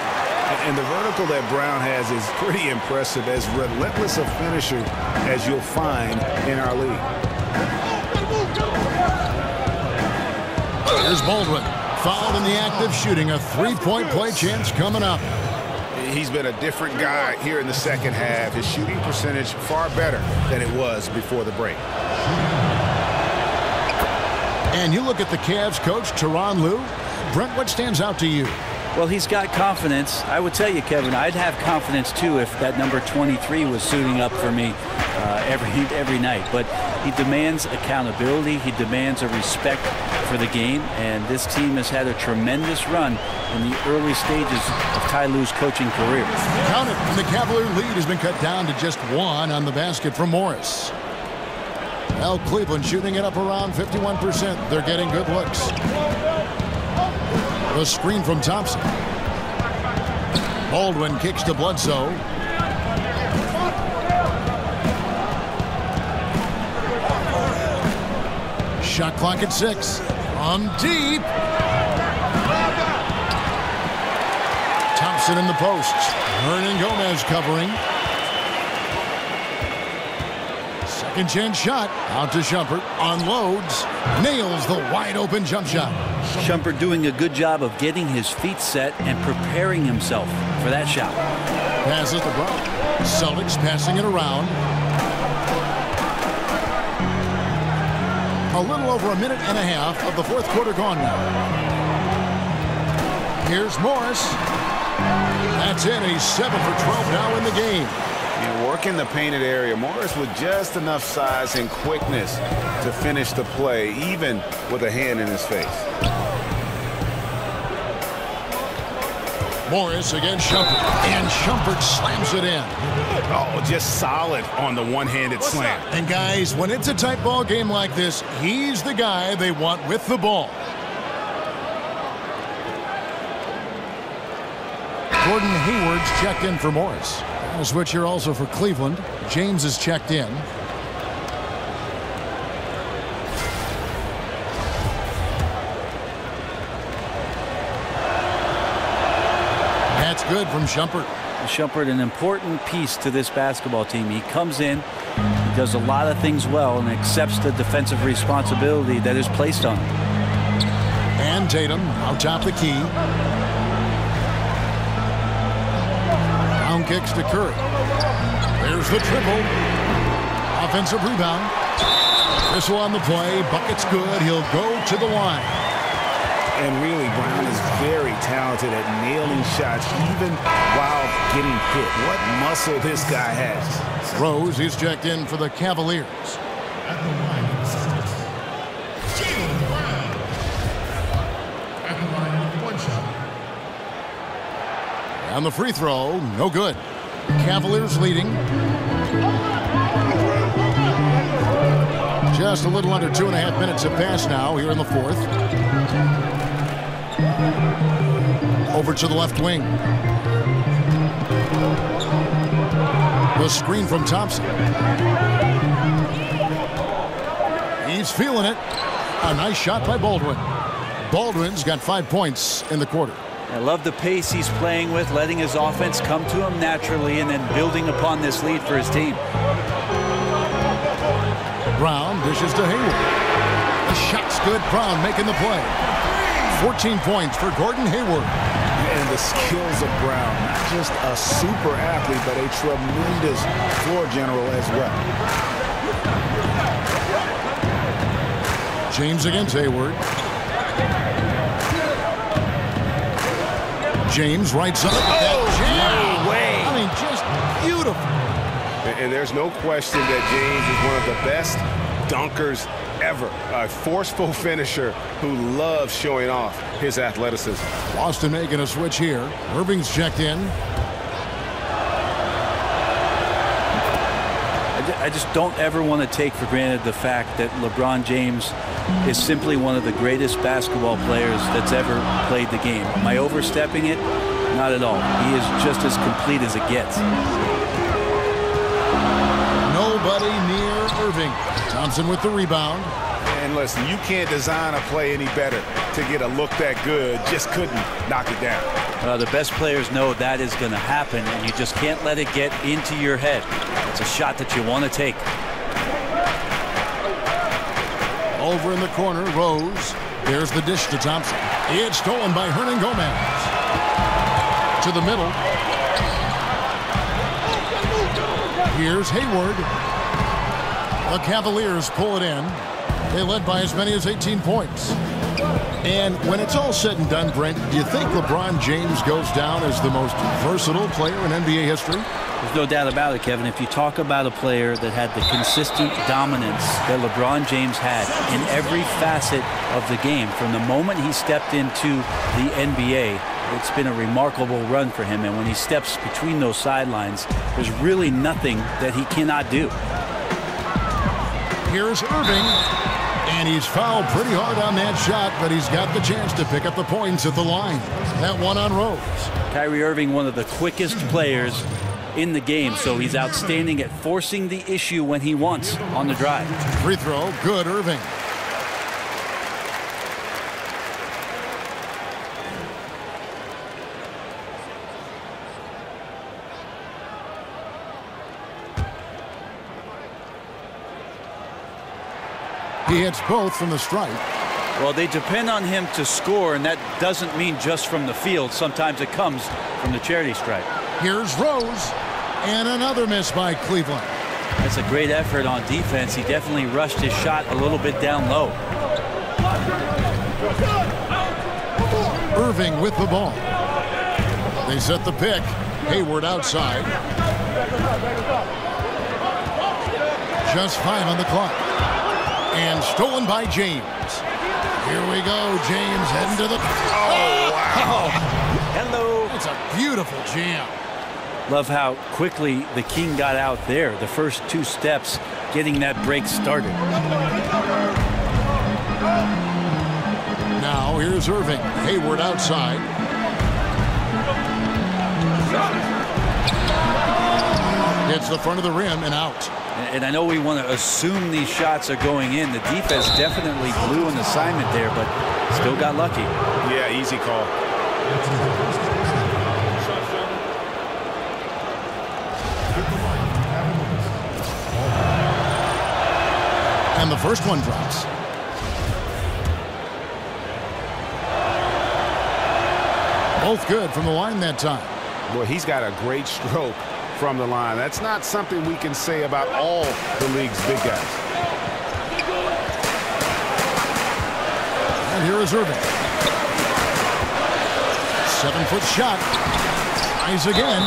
S6: And the vertical that Brown has is pretty impressive, as relentless a finisher as you'll find in our league.
S5: Here's Baldwin. Fouled in the act of shooting. A three-point play chance coming up.
S6: He's been a different guy here in the second half. His shooting percentage far better than it was before the break.
S5: And you look at the Cavs coach, Tyronn Lue. Brent, what stands out to you?
S7: Well, he's got confidence. I would tell you, Kevin, I'd have confidence, too, if that number 23 was suiting up for me every night. But he demands accountability. He demands a respect for the game. And this team has had a tremendous run in the early stages of Ty Lue's coaching career.
S5: Count it, and the Cavalier lead has been cut down to just 1 on the basket from Morris. Well, Cleveland shooting it up around 51%. They're getting good looks. The screen from Thompson. Baldwin kicks to Bledsoe. Shot clock at 6. From deep. Thompson in the post. Hernan Gomez covering. Second chance shot. Out to Shumpert. Unloads. Nails the wide open jump shot.
S7: Shumpert doing a good job of getting his feet set and preparing himself for that shot.
S5: Passes to Brown. Celtics passing it around. A little over a minute and a half of the fourth quarter gone now. Here's Morris. That's in. He's 7 for 12 now in the game.
S6: Working the painted area, Morris with just enough size and quickness to finish the play, even with a hand in his face.
S5: Morris against Shumpert, and Shumpert slams it in.
S6: Oh, just solid on the one-handed slam.
S5: And guys, when it's a tight ball game like this, he's the guy they want with the ball. Gordon Hayward's checked in for Morris. A switch here also for Cleveland. James is checked in. That's good from Shumpert.
S7: Shumpert, an important piece to this basketball team. He comes in, he does a lot of things well, and accepts the defensive responsibility that is placed on him.
S5: And Tatum out top the key. Down kicks to Curry. There's the triple. Offensive rebound. Whistle on the play. Bucket's good. He'll go to the line.
S6: And really, Brown is very talented at nailing shots even while getting hit. What muscle this guy has.
S5: Rose is checked in for the Cavaliers.
S14: At the line of Jaylen Brown. At the line of 1 shot.
S5: And the free throw, no good. Cavaliers leading. Just a little under 2.5 minutes have passed now here in the fourth. Over to the left wing. The screen from Thompson. He's feeling it. A nice shot by Baldwin. Baldwin's got 5 points in the quarter.
S7: I love the pace he's playing with, letting his offense come to him naturally and then building upon this lead for his team.
S5: Brown dishes to Hayward. The shot's good. Brown making the play. 14 points for Gordon Hayward.
S6: And the skills of Brown, not just a super athlete, but a tremendous floor general as well.
S5: James against Hayward. James right side.
S6: No way.
S5: I mean, just beautiful.
S12: And there's no question that James is one of the best dunkers ever. A forceful finisher who loves showing off his athleticism.
S5: Boston making a switch here. Irving's checked in.
S7: I just don't ever want to take for granted the fact that LeBron James is simply one of the greatest basketball players that's ever played the game. Am I overstepping it? Not at all. He is just as complete as it gets.
S5: Nobody near Irving. Thompson with the rebound.
S6: And listen, you can't design a play any better to get a look that good. Just couldn't knock it down.
S7: The best players know that is going to happen, and you just can't let it get into your head. It's a shot that you want to take.
S5: Over in the corner, Rose. There's the dish to Thompson. It's stolen by Hernan Gomez. To the middle. Here's Hayward. The Cavaliers pull it in. They led by as many as 18 points. And when it's all said and done, Brent, do you think LeBron James goes down as the most versatile player in NBA history?
S7: There's no doubt about it, Kevin. If you talk about a player that had the consistent dominance that LeBron James had in every facet of the game, from the moment he stepped into the NBA, it's been a remarkable run for him. And when he steps between those sidelines, there's really nothing that he cannot do.
S5: Here's Irving, and he's fouled pretty hard on that shot, but he's got the chance to pick up the points at the line. That one on Rose.
S7: Kyrie Irving, one of the quickest players in the game, so he's outstanding at forcing the issue when he wants on the drive.
S5: Free throw, good, Irving. He hits both from the stripe.
S7: Well, they depend on him to score, and that doesn't mean just from the field. Sometimes it comes from the charity stripe.
S5: Here's Rose, and another miss by Cleveland.
S7: That's a great effort on defense. He definitely rushed his shot a little bit down low.
S5: Irving with the ball. They set the pick. Hayward outside. Just 5 on the clock. And stolen by James. Here we go, James heading to the... Oh, wow.
S7: Hello.
S5: It's a beautiful jam.
S7: Love how quickly the King got out there. The first 2 steps getting that break started.
S5: Now here's Irving. Hayward outside. Hits the front of the rim and out.
S7: And I know we want to assume these shots are going in. The defense definitely blew an assignment there, but still got lucky.
S6: Yeah, easy call.
S5: And the first one drops. Both good from the line that time.
S6: Well, he's got a great stroke from the line. That's not something we can say about all the league's big guys.
S5: And here is Irving. 7-foot shot. Eyes again.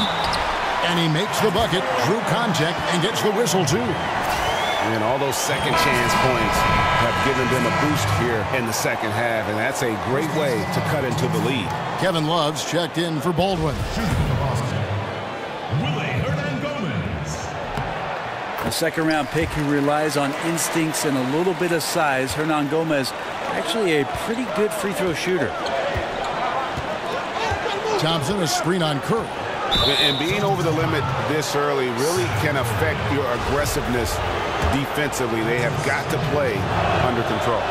S5: And he makes the bucket, drew contact, and gets the whistle too.
S6: And all those second chance points have given them a boost here in the second half, and that's a great way to cut into the lead.
S5: Kevin Love's checked in for Baldwin.
S7: A second-round pick who relies on instincts and a little bit of size. Hernan Gomez, actually a pretty good free throw shooter.
S5: Thompson, a screen on Curry.
S6: And being over the limit this early really can affect your aggressiveness defensively. They have got to play under control.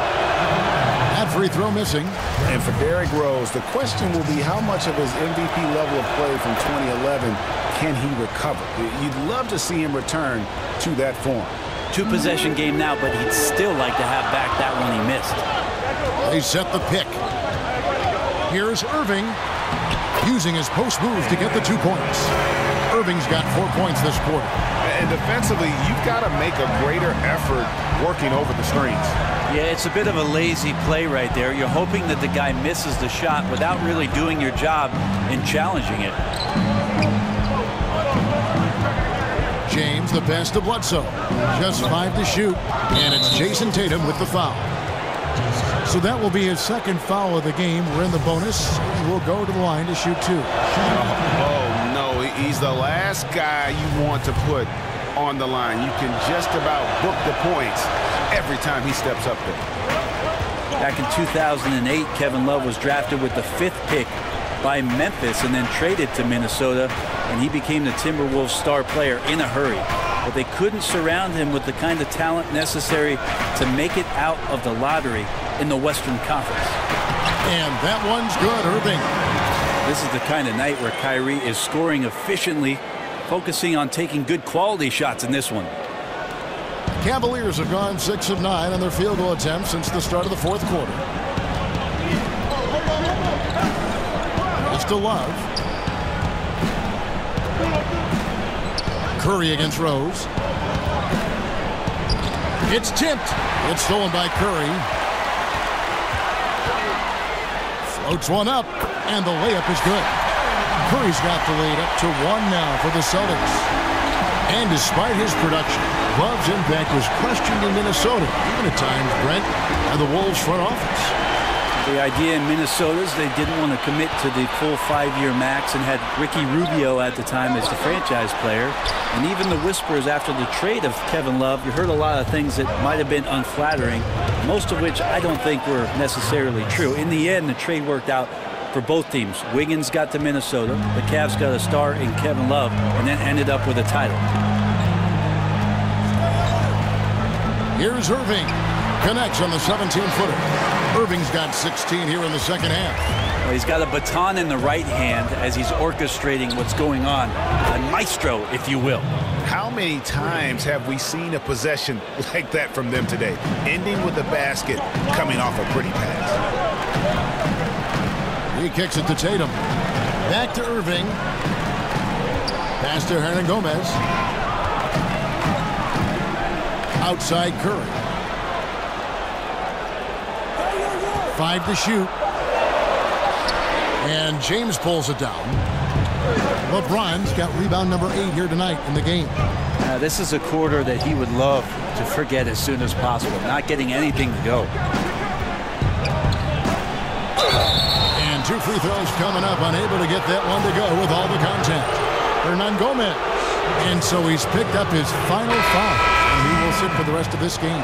S5: That free throw missing.
S6: And for Derrick Rose, the question will be how much of his MVP level of play from 2011 can he recover? You'd love to see him return to that form.
S7: 2-possession game now, but he'd still like to have back that one he missed.
S5: They set the pick. Here's Irving using his post move to get the 2 points. Irving's got 4 points this quarter.
S6: And defensively, you've got to make a greater effort working over the screens.
S7: Yeah, it's a bit of a lazy play right there. You're hoping that the guy misses the shot without really doing your job in challenging it.
S5: James, the pass to Bledsoe. Just 5 to shoot, and it's Jason Tatum with the foul. So that will be his second foul of the game. We're in the bonus, and we'll go to the line to shoot 2.
S6: Oh, no, he's the last guy you want to put on the line. You can just about book the points every time he steps up there.
S7: Back in 2008, Kevin Love was drafted with the 5th pick by Memphis and then traded to Minnesota, and he became the Timberwolves star player in a hurry. But they couldn't surround him with the kind of talent necessary to make it out of the lottery in the Western Conference.
S5: And that one's good, Irving.
S7: This is the kind of night where Kyrie is scoring efficiently, focusing on taking good quality shots in this one.
S5: Cavaliers have gone 6 of 9 on their field goal attempts since the start of the 4th quarter. It's to Love. Curry against Rose. It's tipped. It's stolen by Curry. Floats one up, and the layup is good. Curry's got the lead up to 1 now for the Celtics. And despite his production, Love's impact was questioned in Minnesota, even at times, Brent, by the Wolves front office.
S7: The idea in Minnesota is they didn't want to commit to the full 5-year max and had Ricky Rubio at the time as the franchise player. And even the whispers after the trade of Kevin Love, you heard a lot of things that might have been unflattering, most of which I don't think were necessarily true. In the end, the trade worked out for both teams. Wiggins got to Minnesota, the Cavs got a star in Kevin Love, and then ended up with a title.
S5: Here's Irving. Connects on the 17-footer. Irving's got 16 here in the second half.
S7: Well, he's got a baton in the right hand as he's orchestrating what's going on. A maestro, if you will.
S6: How many times have we seen a possession like that from them today? Ending with a basket, coming off a pretty pass.
S5: He kicks it to Tatum. Back to Irving. Pass to Hernan Gomez. Outside Curry. 5 to shoot. And James pulls it down. LeBron's got rebound number 8 here tonight in the game.
S7: This is a quarter that he would love to forget as soon as possible. Not getting anything to go.
S5: And 2 free throws coming up. Unable to get that one to go with all the contact. Hernan Gomez. And so he's picked up his final foul. And he will sit for the rest of this game.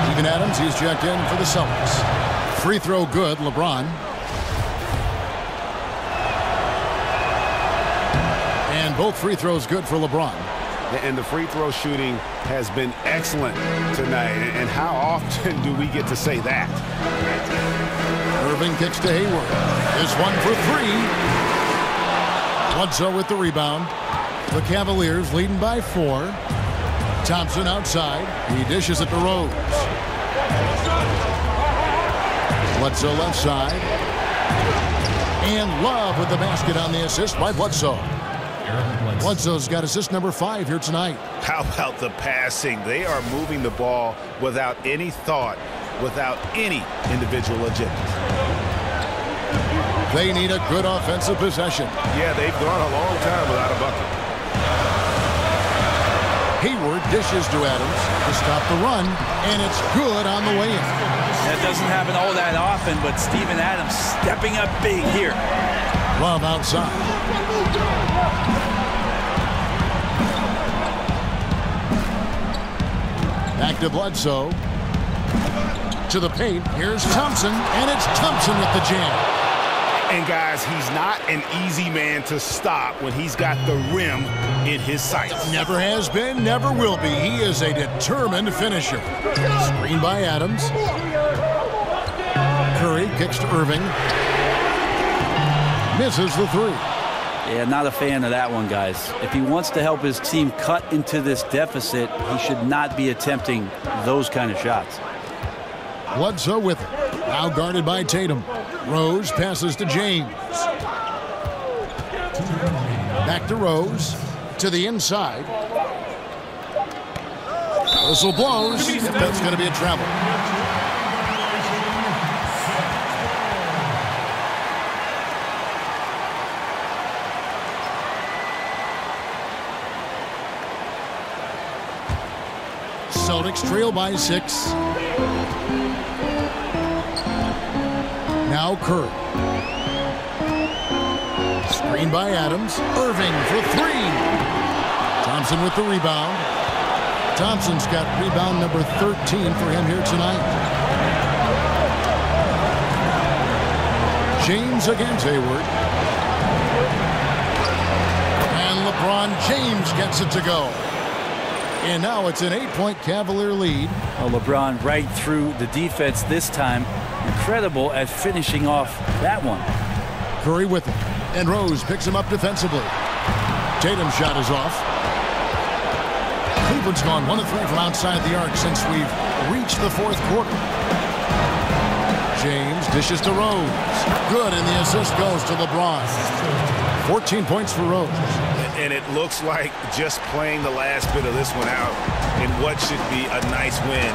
S5: Steven Adams, he's checked in for the Celtics. Free throw good, LeBron. And both free throws good for LeBron.
S6: And the free throw shooting has been excellent tonight. And how often do we get to say that?
S5: Irving kicks to Hayward. This one for 3. Bledsoe with the rebound. The Cavaliers leading by 4. Thompson outside. He dishes it to Rose. Bledsoe left side. And Love with the basket on the assist by Bledsoe. Bledsoe's got assist number 5 here tonight.
S6: How about the passing? They are moving the ball without any thought, without any individual agenda.
S5: They need a good offensive possession.
S12: Yeah, they've gone a long time without a bucket.
S5: Hayward dishes to Adams to stop the run, and it's good on the way in.
S7: That doesn't happen all that often, but Steven Adams stepping up big here.
S5: Love outside. Back to Bledsoe. To the paint. Here's Thompson, and it's Thompson with the jam.
S6: And guys, he's not an easy man to stop when he's got the rim in his sights.
S5: Never has been, never will be. He is a determined finisher. Screen by Adams. Curry kicks to Irving. Misses the 3.
S7: Yeah, not a fan of that one, guys. If he wants to help his team cut into this deficit, he should not be attempting those kind of shots.
S5: Bledsoe with it. Now guarded by Tatum. Rose passes to James. Back to Rose. To the inside. Whistle blows. That's going to be a travel. Celtics trail by 6. Now Curry. Screen by Adams. Irving for 3. Thompson with the rebound. Thompson's got rebound number 13 for him here tonight. James against Hayward. And LeBron James gets it to go. And now it's an 8-point Cavalier lead.
S7: Well, LeBron right through the defense this time. Incredible at finishing off that one.
S5: Curry with it. And Rose picks him up defensively. Tatum's shot is off. Cleveland's gone 1 of 3 from outside the arc since we've reached the 4th quarter. James dishes to Rose. Good, and the assist goes to LeBron. 14 points for Rose.
S6: And it looks like just playing the last bit of this one out in what should be a nice win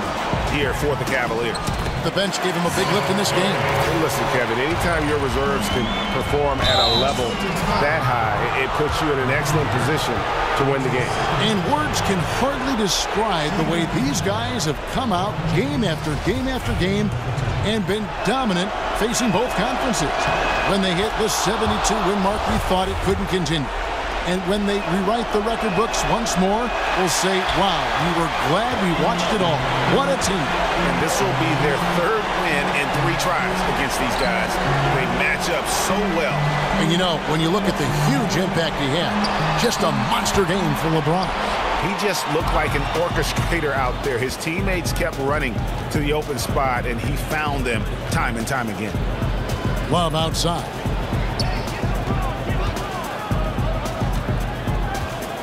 S6: here for the Cavaliers.
S5: The bench gave him a big lift in this game.
S12: And listen, Kevin, anytime your reserves can perform at a level that high, it puts you in an excellent position to win the game.
S5: And words can hardly describe the way these guys have come out game after game after game and been dominant facing both conferences. When they hit the 72-win mark, we thought it couldn't continue. And when they rewrite the record books once more, we'll say, wow, we were glad we watched it all. What a team.
S6: And this will be their third win in 3 tries against these guys. They match up so well.
S5: And you know, when you look at the huge impact he had, just a monster game for LeBron.
S6: He just looked like an orchestrator out there. His teammates kept running to the open spot, and he found them time and time again.
S5: Love outside.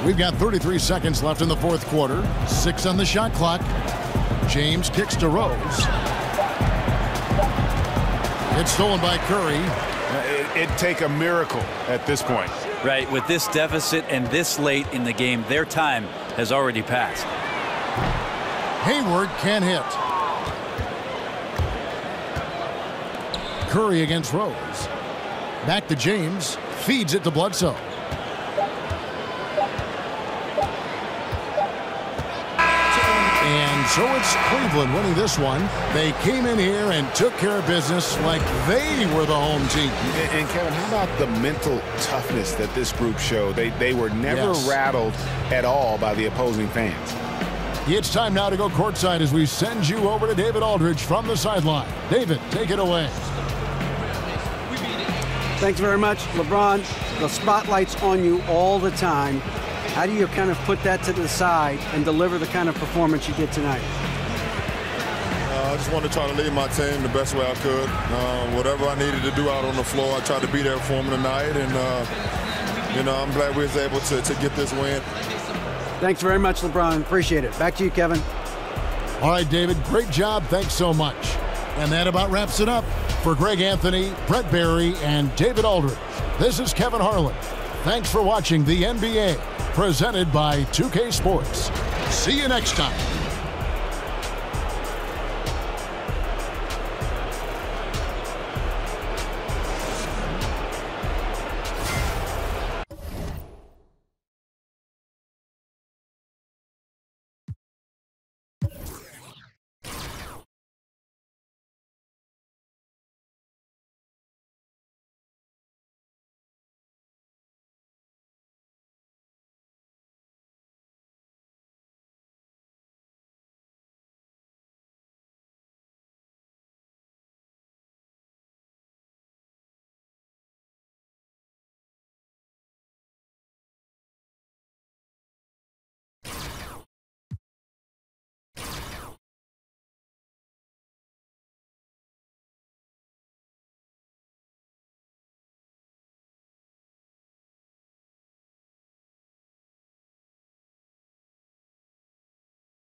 S5: We've got 33 seconds left in the fourth quarter. 6 on the shot clock. James kicks to Rose. It's stolen by Curry.
S6: It'd take a miracle at this point.
S7: Right, with this deficit and this late in the game, their time has already passed.
S5: Hayward can't hit. Curry against Rose. Back to James. Feeds it to Bledsoe. And so it's Cleveland winning this one. They came in here and took care of business like they were the home team.
S6: And Kevin, how about the mental toughness that this group showed? They were never rattled at all by the opposing fans.
S5: It's time now to go courtside as we send you over to David Aldridge from the sideline. David, take it away.
S9: Thanks very much, LeBron. The spotlight's on you all the time. How do you kind of put that to the side and deliver the kind of performance you did tonight?
S15: I just wanted to try to lead my team the best way I could. Whatever I needed to do out on the floor, I tried to be there for them tonight. And, you know, I'm glad we was able to get this win.
S9: Thanks very much, LeBron. Appreciate it. Back to you, Kevin.
S5: All right, David, great job. Thanks so much. And that about wraps it up. For Greg Anthony, Brett Barry, and David Aldridge, this is Kevin Harlan. Thanks for watching the NBA, presented by 2K Sports. See you next time.